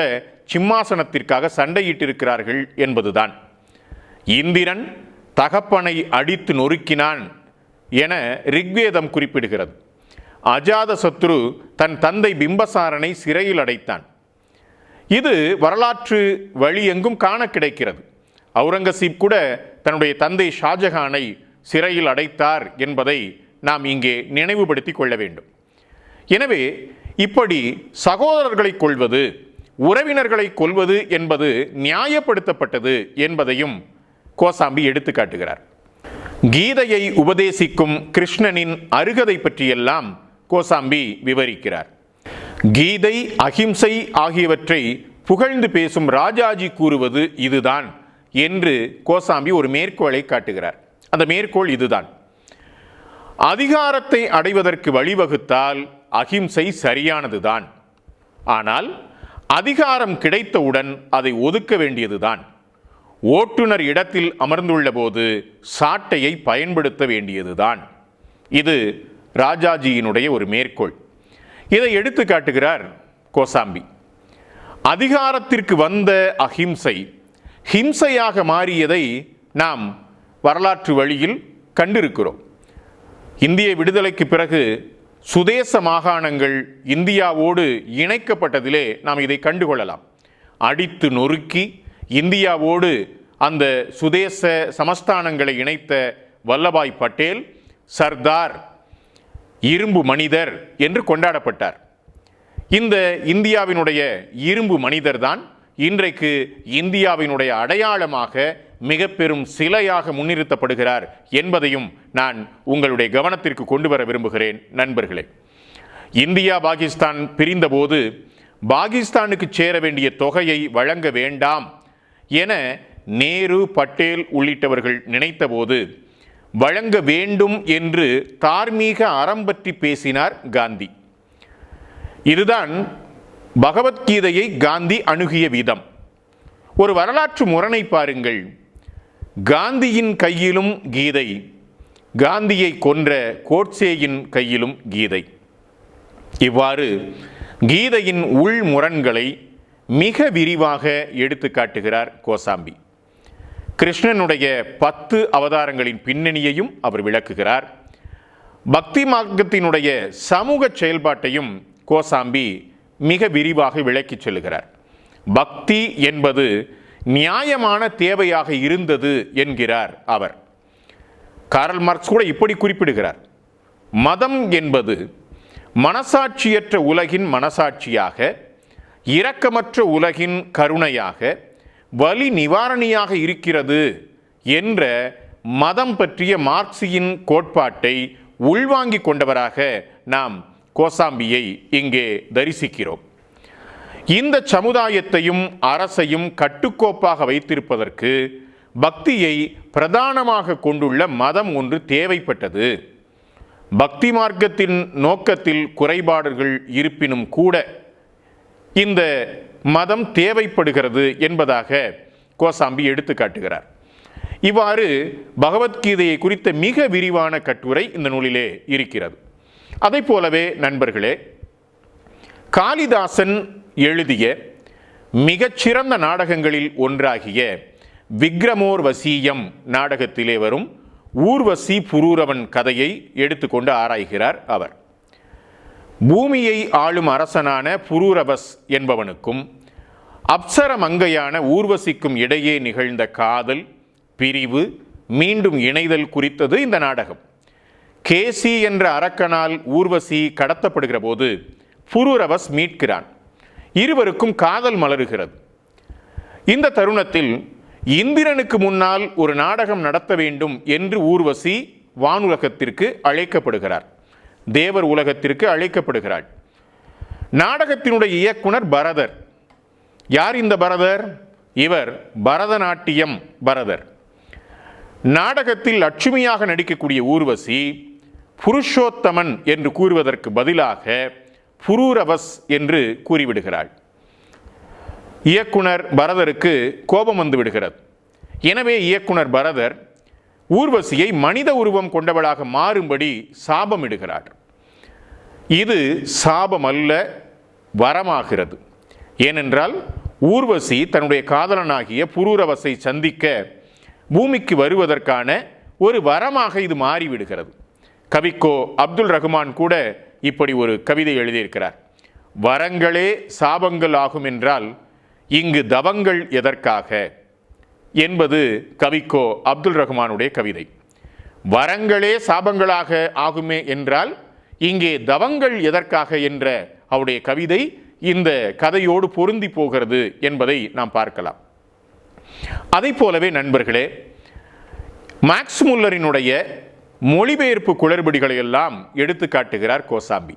Speaker 1: சிம்மாசனத்திற்காக சண்டையிட்டிருக்கிறார்கள் என்பதுதான். இந்திரன் தகப்பனை அடித்து நொறுக்கினான் என ரிக்வேதம் குறிப்பிடுகிறது. அஜாதசத்ரு தன் தந்தை பிம்பசாரனை சிறையில் அடைத்தான். இது வரலாற்று வழி எங்கும் காண கிடைக்கிறது. அவுரங்கசீப் கூட தன்னுடைய தந்தை ஷாஜஹானை சிறையில் அடைத்தார் என்பதை நாம் இங்கே நினைவுபடுத்தி கொள்ள வேண்டும். எனவே இப்படி சகோதரர்களை கொல்வது, உறவினர்களை கொல்வது என்பது நியாயப்படுத்தப்பட்டது என்பதையும் கோசாம்பி எடுத்து காட்டுகிறார். கீதையை உபதேசிக்கும் கிருஷ்ணனின் அருகதை பற்றியெல்லாம் கோசாம்பி விவரிக்கிறார். கீதை, அகிம்சை ஆகியவற்றை புகழ்ந்து பேசும் ராஜாஜி கூறுவது இதுதான் என்று கோசாம்பி ஒரு மேற்கோளை காட்டுகிறார். அந்த மேற்கோள் இதுதான்: அதிகாரத்தை அடைவதற்கு வழிவகுத்தால் அகிம்சை சரியானதுதான். ஆனால் அதிகாரம் கிடைத்தவுடன் அதை ஒதுக்க வேண்டியதுதான். ஓட்டுநர் இடத்தில் அமர்ந்துள்ள போது சாட்டையை பயன்படுத்த வேண்டியதுதான். இது ராஜாஜியினுடைய ஒரு மேற்கோள். இதை எடுத்து காட்டுகிறார் கோசாம்பி. அதிகாரத்திற்கு வந்த அஹிம்சை ஹிம்சையாக மாறியதை நாம் வரலாற்று வழியில் கண்டிருக்கிறோம். இந்திய விடுதலைக்கு பிறகு சுதேச மாகாணங்கள் இந்தியாவோடு இணைக்கப்பட்டதிலே நாம் இதை கண்டுகொள்ளலாம். அடித்து நொறுக்கி இந்தியாவோடு அந்த சுதேச சமஸ்தானங்களை இணைத்த வல்லபாய் பட்டேல் சர்தார், இரும்பு மனிதர் என்று கொண்டாடப்பட்டார். இந்த இந்தியாவினுடைய இரும்பு மனிதர் தான் இன்றைக்கு இந்தியாவினுடைய அடையாளமாக மிக பெரும் சிலையாக முன்னிறுத்தப்படுகிறார் என்பதையும் நான் உங்களுடைய கவனத்திற்கு கொண்டு வர விரும்புகிறேன். நண்பர்களே, இந்தியா பாகிஸ்தான் பிரிந்தபோது பாகிஸ்தானுக்கு சேர வேண்டிய தொகையை வழங்க வேண்டாம் என நேரு, பட்டேல் உள்ளிட்டவர்கள் நினைத்தபோது வழங்க வேண்டும் என்று தார்மீக அறம் பற்றி பேசினார் காந்தி. இதுதான் பகவத்கீதையை காந்தி அணுகிய விதம். ஒரு வரலாற்று முரணை பாருங்கள். காந்தியின் கையிலும் கீதை, காந்தியை கொன்ற கோட்சேயின் கையிலும் கீதை. இவ்வாறு கீதையின் உள் முரண்களை மிக விரிவாக எடுத்து காட்டுகிறார் கோசாம்பி. கிருஷ்ணனுடைய 10 அவதாரங்களின் பின்னணியையும் அவர் விளக்குகிறார். பக்தி மார்க்கத்தினுடைய சமூக செயல்பாட்டையும் கோசாம்பி மிக விரிவாக விளக்கிச் சொல்லுகிறார். பக்தி என்பது நியாயமான தேவையாக இருந்தது என்கிறார் அவர். காரல் மார்க்ஸ் கூட இப்படி குறிப்பிடுகிறார்: மதம் என்பது மனசாட்சியற்ற உலகின் மனசாட்சியாக, இரக்கமற்ற உலகின் கருணையாக, வலி நிவாரணியாக இருக்கிறது என்ற மதம் பற்றிய மார்க்சியின் கோட்பாட்டை உள்வாங்கிக் கொண்டவராக நாம் கோசாம்பியை இங்கே தரிசிக்கிறோம். இந்த சமுதாயத்தையும் அரசையும் கட்டுக்கோப்பாக வைத்திருப்பதற்கு பக்தியை பிரதானமாக கொண்டுள்ள மதம் ஒன்று தேவைப்பட்டது. பக்தி மார்க்கத்தின் நோக்கத்தில் குறைபாடுகள் இருப்பினும் கூட இந்த மதம் தேவைப்படுகிறது என்பதாக கோசாம்பி எடுத்து காட்டுகிறார். இவ்வாறு பகவத்கீதையை குறித்த மிக விரிவான கட்டுரை இந்த நூலிலே இருக்கிறது. அதை போலவே நண்பர்களே, காளிதாசன் எழுதிய மிகச்சிறந்த நாடகங்களில் ஒன்றாகிய விக்ரமோர்வசீயம் நாடகத்திலே வரும் ஊர்வசி புரூரவன் கதையை எடுத்துக்கொண்டு ஆராய்கிறார் அவர். பூமியை ஆளும் அரசனான புரூரவஸ் என்பவனுக்கும் அப்சர மங்கையான ஊர்வசிக்கும் இடையே நிகழ்ந்த காதல், பிரிவு, மீண்டும் இணைதல் குறித்தது இந்த நாடகம். கேசி என்ற அரக்கனால் ஊர்வசி கடத்தப்படுகிற போது புரூரவஸ் மீட்கிறான். இருவருக்கும் காதல் மலருகிறது. இந்த தருணத்தில் இந்திரனுக்கு முன்னால் ஒரு நாடகம் நடத்த வேண்டும் என்று ஊர்வசி வானுலகத்திற்கு அழைக்கப்படுகிறார். தேவர் உலகத்திற்கு அழைக்கப்படுகிறாள். நாடகத்தினுடைய இயக்குனர் பரதர். யார் இந்த பரதர்? இவர் பரதநாட்டியம் பரதர். நாடகத்தில் லட்சுமியாக நடிக்கக்கூடிய ஊர்வசி புருஷோத்தமன் என்று கூறுவதற்கு பதிலாக புரூரவஸ் என்று கூறிவிடுகிறாள். இயக்குனர் பரதருக்கு கோபம் வந்து விடுகிறது. எனவே இயக்குனர் பரதர் ஊர்வசியை மனித உருவம் கொண்டவளாக மாறும்படி சாபமிடுகிறார். இது சாபமல்ல, வரமாகிறது. ஏனென்றால் ஊர்வசி தன்னுடைய காதலனாகிய புரூரவசை சந்திக்க பூமிக்கு வருவதற்கான ஒரு வரமாக இது மாறிவிடுகிறது. கவிக்கோ அப்துல் ரஹ்மான் கூட இப்படி ஒரு கவிதை எழுதியிருக்கிறார். வரங்களே சாபங்கள் ஆகும் என்றால் இங்கு தவங்கள் எதற்காக என்பது கவிக்கோ அப்துல் ரஹ்மானுடைய கவிதை. வரங்களே சாபங்களாக ஆகுமே என்றால் இங்கே தவங்கள் எதற்காக என்ற அவருடைய கவிதை இந்த கதையோடு பொருந்தி போகிறது என்பதை நாம் பார்க்கலாம். அதை போலவே நண்பர்களே, மேக்ஸ் முல்லரினுடைய மொழிபெயர்ப்பு குளறுபடிகளை எல்லாம் எடுத்து காட்டுகிறார் கோசாம்பி.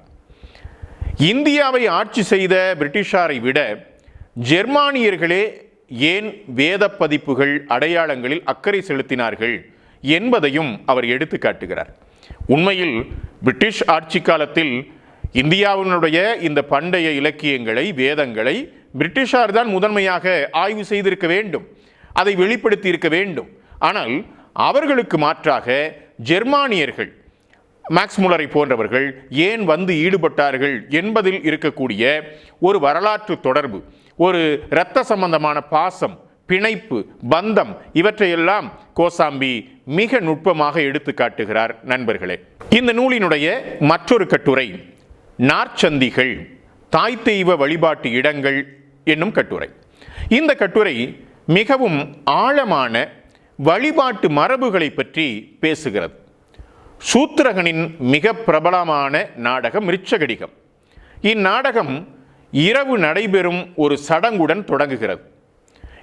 Speaker 1: இந்தியாவை ஆட்சி செய்த பிரிட்டிஷாரை விட ஜெர்மானியர்களே ஏன் வேத பதிப்புகள் அடையாளங்களில் அக்கறை செலுத்தினார்கள் என்பதையும் அவர் எடுத்து காட்டுகிறார். உண்மையில் பிரிட்டிஷ் ஆட்சி காலத்தில் இந்தியாவினுடைய இந்த பண்டைய இலக்கியங்களை, வேதங்களை பிரிட்டிஷார் தான் முதன்மையாக ஆய்வு செய்திருக்க வேண்டும், அதை வெளிப்படுத்தி இருக்க வேண்டும். ஆனால் அவர்களுக்கு மாற்றாக ஜெர்மானியர்கள், மேக்ஸ் முல்லரை போன்றவர்கள் ஏன் வந்து ஈடுபட்டார்கள் என்பதில் இருக்கக்கூடிய ஒரு வரலாற்று தொடர்பு, ஒரு இரத்த சம்பந்தமான பாசம், பிணைப்பு, பந்தம், இவற்றையெல்லாம் கோசாம்பி மிக நுட்பமாக எடுத்து காட்டுகிறார். நண்பர்களே, இந்த நூலினுடைய மற்றொரு கட்டுரை நாற்சந்திகள், தாய் தெய்வ வழிபாட்டு இடங்கள் என்னும் கட்டுரை. இந்த கட்டுரை மிகவும் ஆழமான வழிபாட்டு மரபுகளை பற்றி பேசுகிறது. சூத்திரகனின் மிக பிரபலமான நாடகம் மிருச்சகடிகம். இந்நாடகம் இரவு நடைபெறும் ஒரு சடங்குடன் தொடங்குகிறது.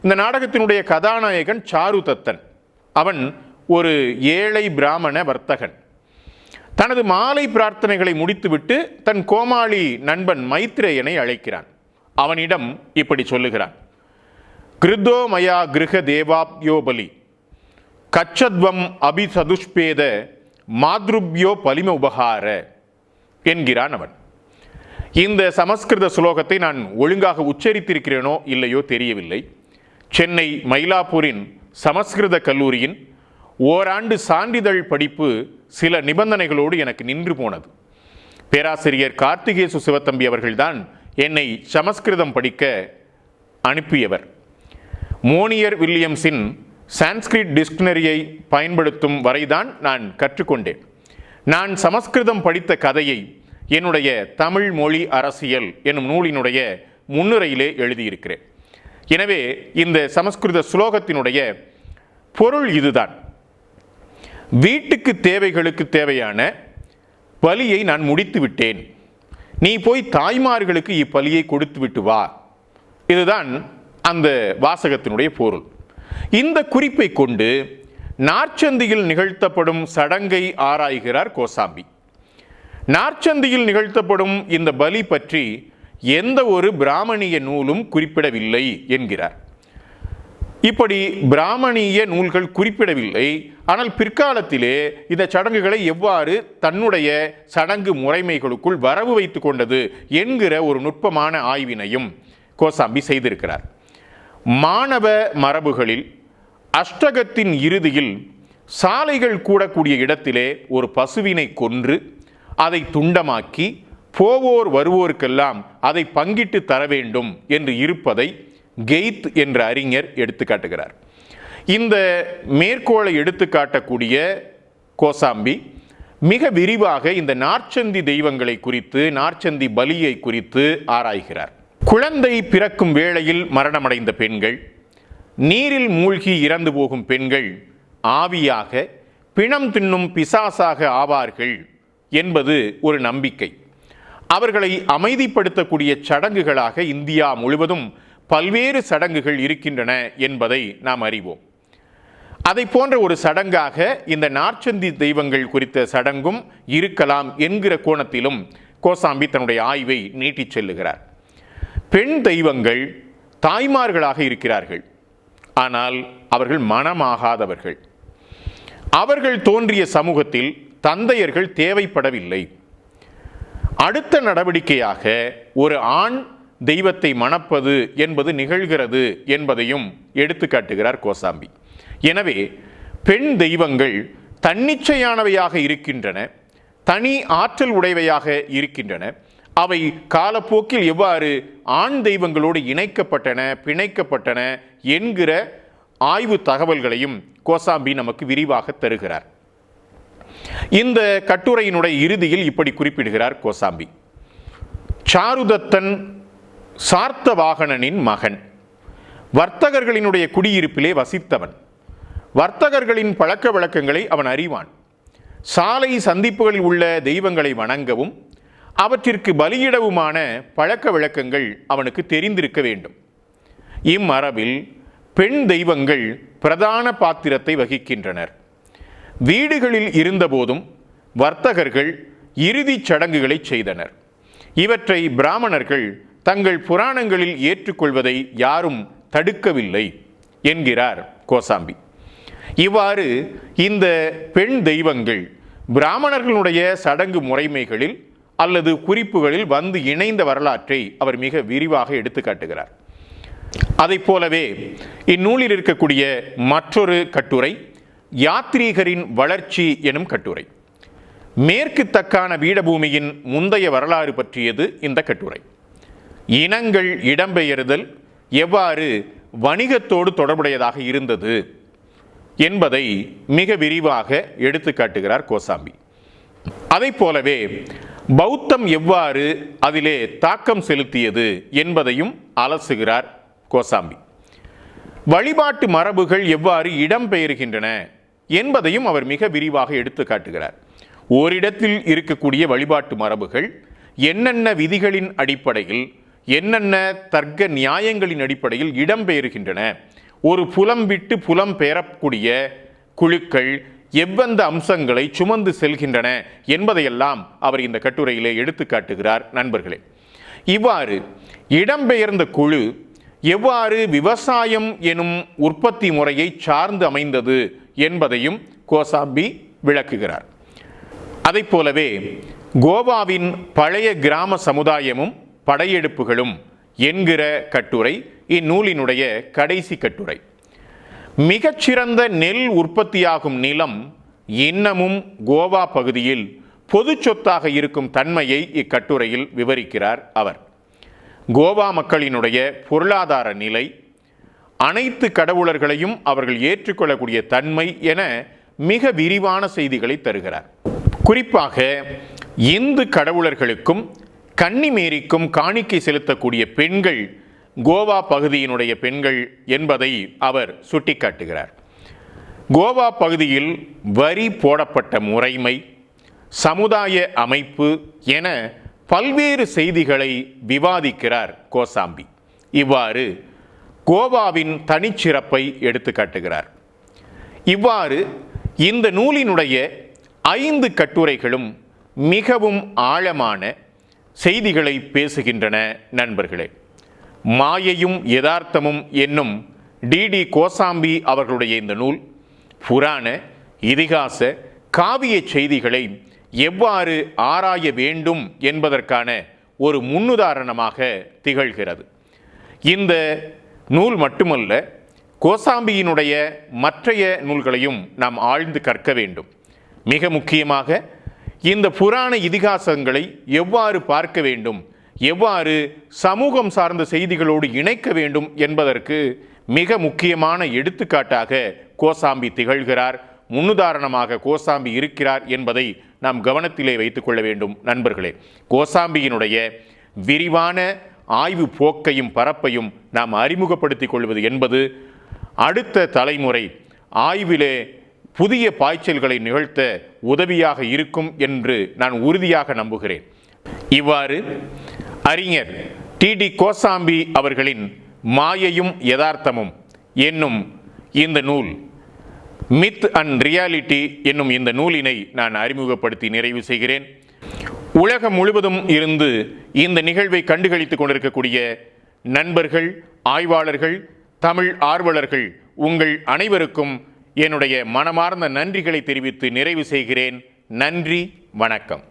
Speaker 1: இந்த நாடகத்தினுடைய கதாநாயகன் சாருதத்தன். அவன் ஒரு ஏழை பிராமண வர்த்தகன். தனது மாலை பிரார்த்தனைகளை முடித்துவிட்டு தன் கோமாளி நண்பன் மைத்ரேயனை அழைக்கிறான். அவனிடம் இப்படி சொல்லுகிறான்: கிருதோ மயா கிருஹ தேவாப்யோபலி கச்சத்வம் அபிசதுஷ்பேத மாத்ருப்யோ பலிம உபகார என்கிறான் அவன். இந்த சமஸ்கிருத ஸ்லோகத்தை நான் ஒழுங்காக உச்சரித்திருக்கிறேனோ இல்லையோ தெரியவில்லை. சென்னை மயிலாப்பூரின் சமஸ்கிருத கல்லூரியின் ஓராண்டு சான்றிதழ் படிப்பு சில நிபந்தனைகளோடு எனக்கு நின்று போனது. பேராசிரியர் கார்த்திகேசு சிவத்தம்பி அவர்கள்தான் என்னை சமஸ்கிருதம் படிக்க அனுப்பியவர். மோனியர் வில்லியம்ஸின் சான்ஸ்கிரிட் டிக்ஷனரியை பயன்படுத்தும் வரைதான் நான் கற்றுக்கொண்டேன். நான் சமஸ்கிருதம் படித்த கதையை என்னுடைய தமிழ் மொழி அரசியல் என்னும் நூலினுடைய முன்னுரையிலே எழுதியிருக்கிறேன். எனவே இந்த சமஸ்கிருத ஸ்லோகத்தினுடைய பொருள் இதுதான்: வீட்டுக்கு தேவைகளுக்கு தேவையான பலியை நான் முடித்து விட்டேன், நீ போய் தாய்மார்களுக்கு இப்பலியை கொடுத்து விட்டு வா. இதுதான் அந்த வாசகத்தினுடைய பொருள். இந்த குறிப்பை கொண்டு நாற்சந்தியில் நிகழ்த்தப்படும் சடங்கை ஆராய்கிறார் கோசாம்பி. நாற்சந்தியில் நிகழ்த்தப்படும் இந்த பலி பற்றி எந்த ஒரு பிராமணிய நூலும் குறிப்பிடவில்லை என்கிறார். இப்படி பிராமணிய நூல்கள் குறிப்பிடவில்லை. ஆனால் பிற்காலத்திலே இந்த சடங்குகளை எவ்வாறு தன்னுடைய சடங்கு முறைமைகளுக்குள் வரவு வைத்து கொண்டது என்கிற ஒரு நுட்பமான ஆய்வினையும் கோசாம்பி செய்திருக்கிறார். மாணவ மரபுகளில் அஷ்டகத்தின் இறுதியில் சாலைகள் கூடக்கூடிய இடத்திலே ஒரு பசுவினை கொன்று அதை துண்டமாக்கி போவோர் வருவோருக்கெல்லாம் அதை பங்கிட்டு தர வேண்டும் என்று இருப்பதை கெய்த் என்ற அறிஞர் எடுத்துக்காட்டுகிறார். இந்த மேற்கோளை எடுத்துக்காட்டக்கூடிய கோசாம்பி மிக விரிவாக இந்த நாற்சந்தி தெய்வங்களை குறித்து, நாற்சந்தி பலியை குறித்து ஆராய்கிறார். குழந்தை பிறக்கும் வேளையில் மரணமடைந்த பெண்கள், நீரில் மூழ்கி இறந்து போகும் பெண்கள் ஆவியாக, பிணம் தின்னும் பிசாசாக ஆவார்கள் என்பது ஒரு நம்பிக்கை. அவர்களை அமைதிப்படுத்தக்கூடிய சடங்குகளாக இந்தியா முழுவதும் பல்வேறு சடங்குகள் இருக்கின்றன என்பதை நாம் அறிவோம். அதை போன்ற ஒரு சடங்காக இந்த நாற்சந்தி தெய்வங்கள் குறித்த சடங்கும் இருக்கலாம் என்கிற கோணத்திலும் கோசாம்பி தன்னுடைய ஆய்வை நீட்டிச் செல்லுகிறார். பெண் தெய்வங்கள் தாய்மார்களாக இருக்கிறார்கள், ஆனால் அவர்கள் மனமாகாதவர்கள். அவர்கள் தோன்றிய சமூகத்தில் தந்தையர்கள் தேவைப்படவில்லை. அடுத்த நடவடிக்கையாக ஒரு ஆண் தெய்வத்தை மணப்பது என்பது நிகழ்கிறது என்பதையும் எடுத்து காட்டுகிறார் கோசாம்பி. எனவே பெண் தெய்வங்கள் தன்னிச்சையானவையாக இருக்கின்றன, தனி ஆற்றல் உடையவையாக இருக்கின்றன. அவை காலப்போக்கில் எவ்வாறு ஆண் தெய்வங்களோடு இணைக்கப்பட்டன, பிணைக்கப்பட்டன என்கிற ஆய்வு தகவல்களையும் கோசாம்பி நமக்கு விரிவாக தருகிறார். இந்த கட்டுரையினுடைய இறுதியில் இப்படி குறிப்பிடுகிறார் கோசாம்பி: சாருதத்தன் சார்த்தவாகனனின் மகன், வர்த்தகர்களினுடைய குடியிருப்பிலே வசித்தவன். வர்த்தகர்களின் பழக்க வழக்கங்களை அவன் அறிவான். சாலை சந்திப்புகளில் உள்ள தெய்வங்களை வணங்கவும் அவற்றிற்கு பலியிடவுமான பழக்க வழக்கங்கள் அவனுக்கு தெரிந்திருக்க வேண்டும். இம்மரபில் பெண் தெய்வங்கள் பிரதான பாத்திரத்தை வகிக்கின்றனர். வீடுகளில் இருந்தபோதும் வர்த்தகர்கள் இறுதிச் சடங்குகளை செய்தனர். இவற்றை பிராமணர்கள் தங்கள் புராணங்களில் ஏற்றுக்கொள்வதை யாரும் தடுக்கவில்லை என்கிறார் கோசாம்பி. இவ்வாறு இந்த பெண் தெய்வங்கள் பிராமணர்களுடைய சடங்கு முறைமைகளில் அல்லது குறிப்புகளில் வந்து இணைந்த வரலாற்றை அவர் மிக விரிவாக எடுத்து காட்டுகிறார். அதை போலவே இந்நூலில் இருக்கக்கூடிய மற்றொரு கட்டுரை யாத்ரீகரின் வளர்ச்சி எனும் கட்டுரை. மேற்கு தக்கான பீடபூமியின் முந்தைய வரலாறு பற்றியது இந்த கட்டுரை. இனங்கள் இடம்பெயர்தல் எவ்வாறு வணிகத்தோடு தொடர்புடையதாக இருந்தது என்பதை மிக விரிவாக எடுத்து காட்டுகிறார் கோசாம்பி. அதை போலவே பௌத்தம் எவ்வாறு அதிலே தாக்கம் செலுத்தியது என்பதையும் அலசுகிறார் கோசாம்பி. வழிபாட்டு மரபுகள் எவ்வாறு இடம்பெயர்கின்றன என்பதையும் அவர் மிக விரிவாக எடுத்து காட்டுகிறார். ஓரிடத்தில் இருக்கக்கூடிய வழிபாட்டு மரபுகள் என்னென்ன விதிகளின் அடிப்படையில், என்னென்ன தர்க்க நியாயங்களின் அடிப்படையில் இடம்பெயர்கின்றன, ஒரு புலம் விட்டு புலம் பெயரக்கூடிய குழுக்கள் எவ்வெந்த அம்சங்களை சுமந்து செல்கின்றன என்பதையெல்லாம் அவர் இந்த கட்டுரையிலே எடுத்து காட்டுகிறார். நண்பர்களே, இவ்வாறு இடம்பெயர்ந்த குழு எவ்வாறு விவசாயம் எனும் உற்பத்தி முறையை சார்ந்து அமைந்தது என்பதையும் கோசாம்பி விளக்குகிறார். அதை போலவே கோவாவின் பழைய கிராம சமுதாயமும் படையெடுப்புகளும் என்கிற கட்டுரை இந்நூலினுடைய கடைசி கட்டுரை. மிகச்சிறந்த நெல் உற்பத்தியாகும் நிலம் இன்னமும் கோவா பகுதியில் பொது சொத்தாக இருக்கும் தன்மையை இக்கட்டுரையில் விவரிக்கிறார் அவர். கோவா மக்களினுடைய பொருளாதார நிலை, அனைத்து கடவுளர்களையும் அவர்கள் ஏற்றுக்கொள்ளக்கூடிய தன்மை என மிக விரிவான செய்திகளை தருகிறார். குறிப்பாக இந்து கடவுளர்களுக்கும் கன்னிமேரிக்கும் காணிக்கை செலுத்தக்கூடிய பெண்கள் கோவா பகுதியினுடைய பெண்கள் என்பதை அவர் சுட்டிக்காட்டுகிறார். கோவா பகுதியில் வரி போடப்பட்ட முறைமை, சமுதாய அமைப்பு என பல்வேறு செய்திகளை விவாதிக்கிறார் கோசாம்பி. இவ்வாறு கோவாவின் தனிச்சிறப்பை எடுத்து காட்டுகிறார். இவ்வாறு இந்த நூலினுடைய 5 கட்டுரைகளும் மிகவும் ஆழமான செய்திகளை பேசுகின்றன. நண்பர்களே, மாயையும் யதார்த்தமும் என்னும் டி கோசாம்பி அவர்களுடைய இந்த நூல் புராண, இதிகாச, காவிய செய்திகளை எவ்வாறு ஆராய வேண்டும் என்பதற்கான ஒரு முன்னுதாரணமாக திகழ்கிறது. இந்த நூல் மட்டுமல்ல, கோசாம்பியினுடைய மற்றைய நூல்களையும் நாம் ஆழ்ந்து கற்க வேண்டும். மிக முக்கியமாக இந்த புராண இதிகாசங்களை எவ்வாறு பார்க்க வேண்டும், எவ்வாறு சமூகம் சார்ந்த செய்திகளோடு இணைக்க வேண்டும் என்பதற்கு மிக முக்கியமான எடுத்துக்காட்டாக கோசாம்பி திகழ்கிறார். முன்னுதாரணமாக கோசாம்பி இருக்கிறார் என்பதை நாம் கவனத்திலே வைத்துக் கொள்ள வேண்டும். நண்பர்களே, கோசாம்பியினுடைய விரிவான ஆய்வு போக்கையும் பரப்பையும் நாம் அறிமுகப்படுத்திக் கொள்வது என்பது அடுத்த தலைமுறை ஆய்விலே புதிய பாய்ச்சல்களை நிகழ்த்த உதவியாக இருக்கும் என்று நான் உறுதியாக நம்புகிறேன். இவ்வாறு அறிஞர் டி கோசாம்பி அவர்களின் மாயையும் யதார்த்தமும் என்னும் இந்த நூல், மித் அண்ட் ரியாலிட்டி என்னும் இந்த நூலினை நான் அறிமுகப்படுத்தி நிறைவு செய்கிறேன். உலகம் முழுவதும் இருந்து இந்த நிகழ்வை கண்டுகளித்துக் கொண்டிருக்கக்கூடிய நண்பர்கள், ஆய்வாளர்கள், தமிழ் ஆர்வலர்கள் உங்கள் அனைவருக்கும் என்னுடைய மனமார்ந்த நன்றிகளை தெரிவித்து நிறைவு செய்கிறேன். நன்றி, வணக்கம்.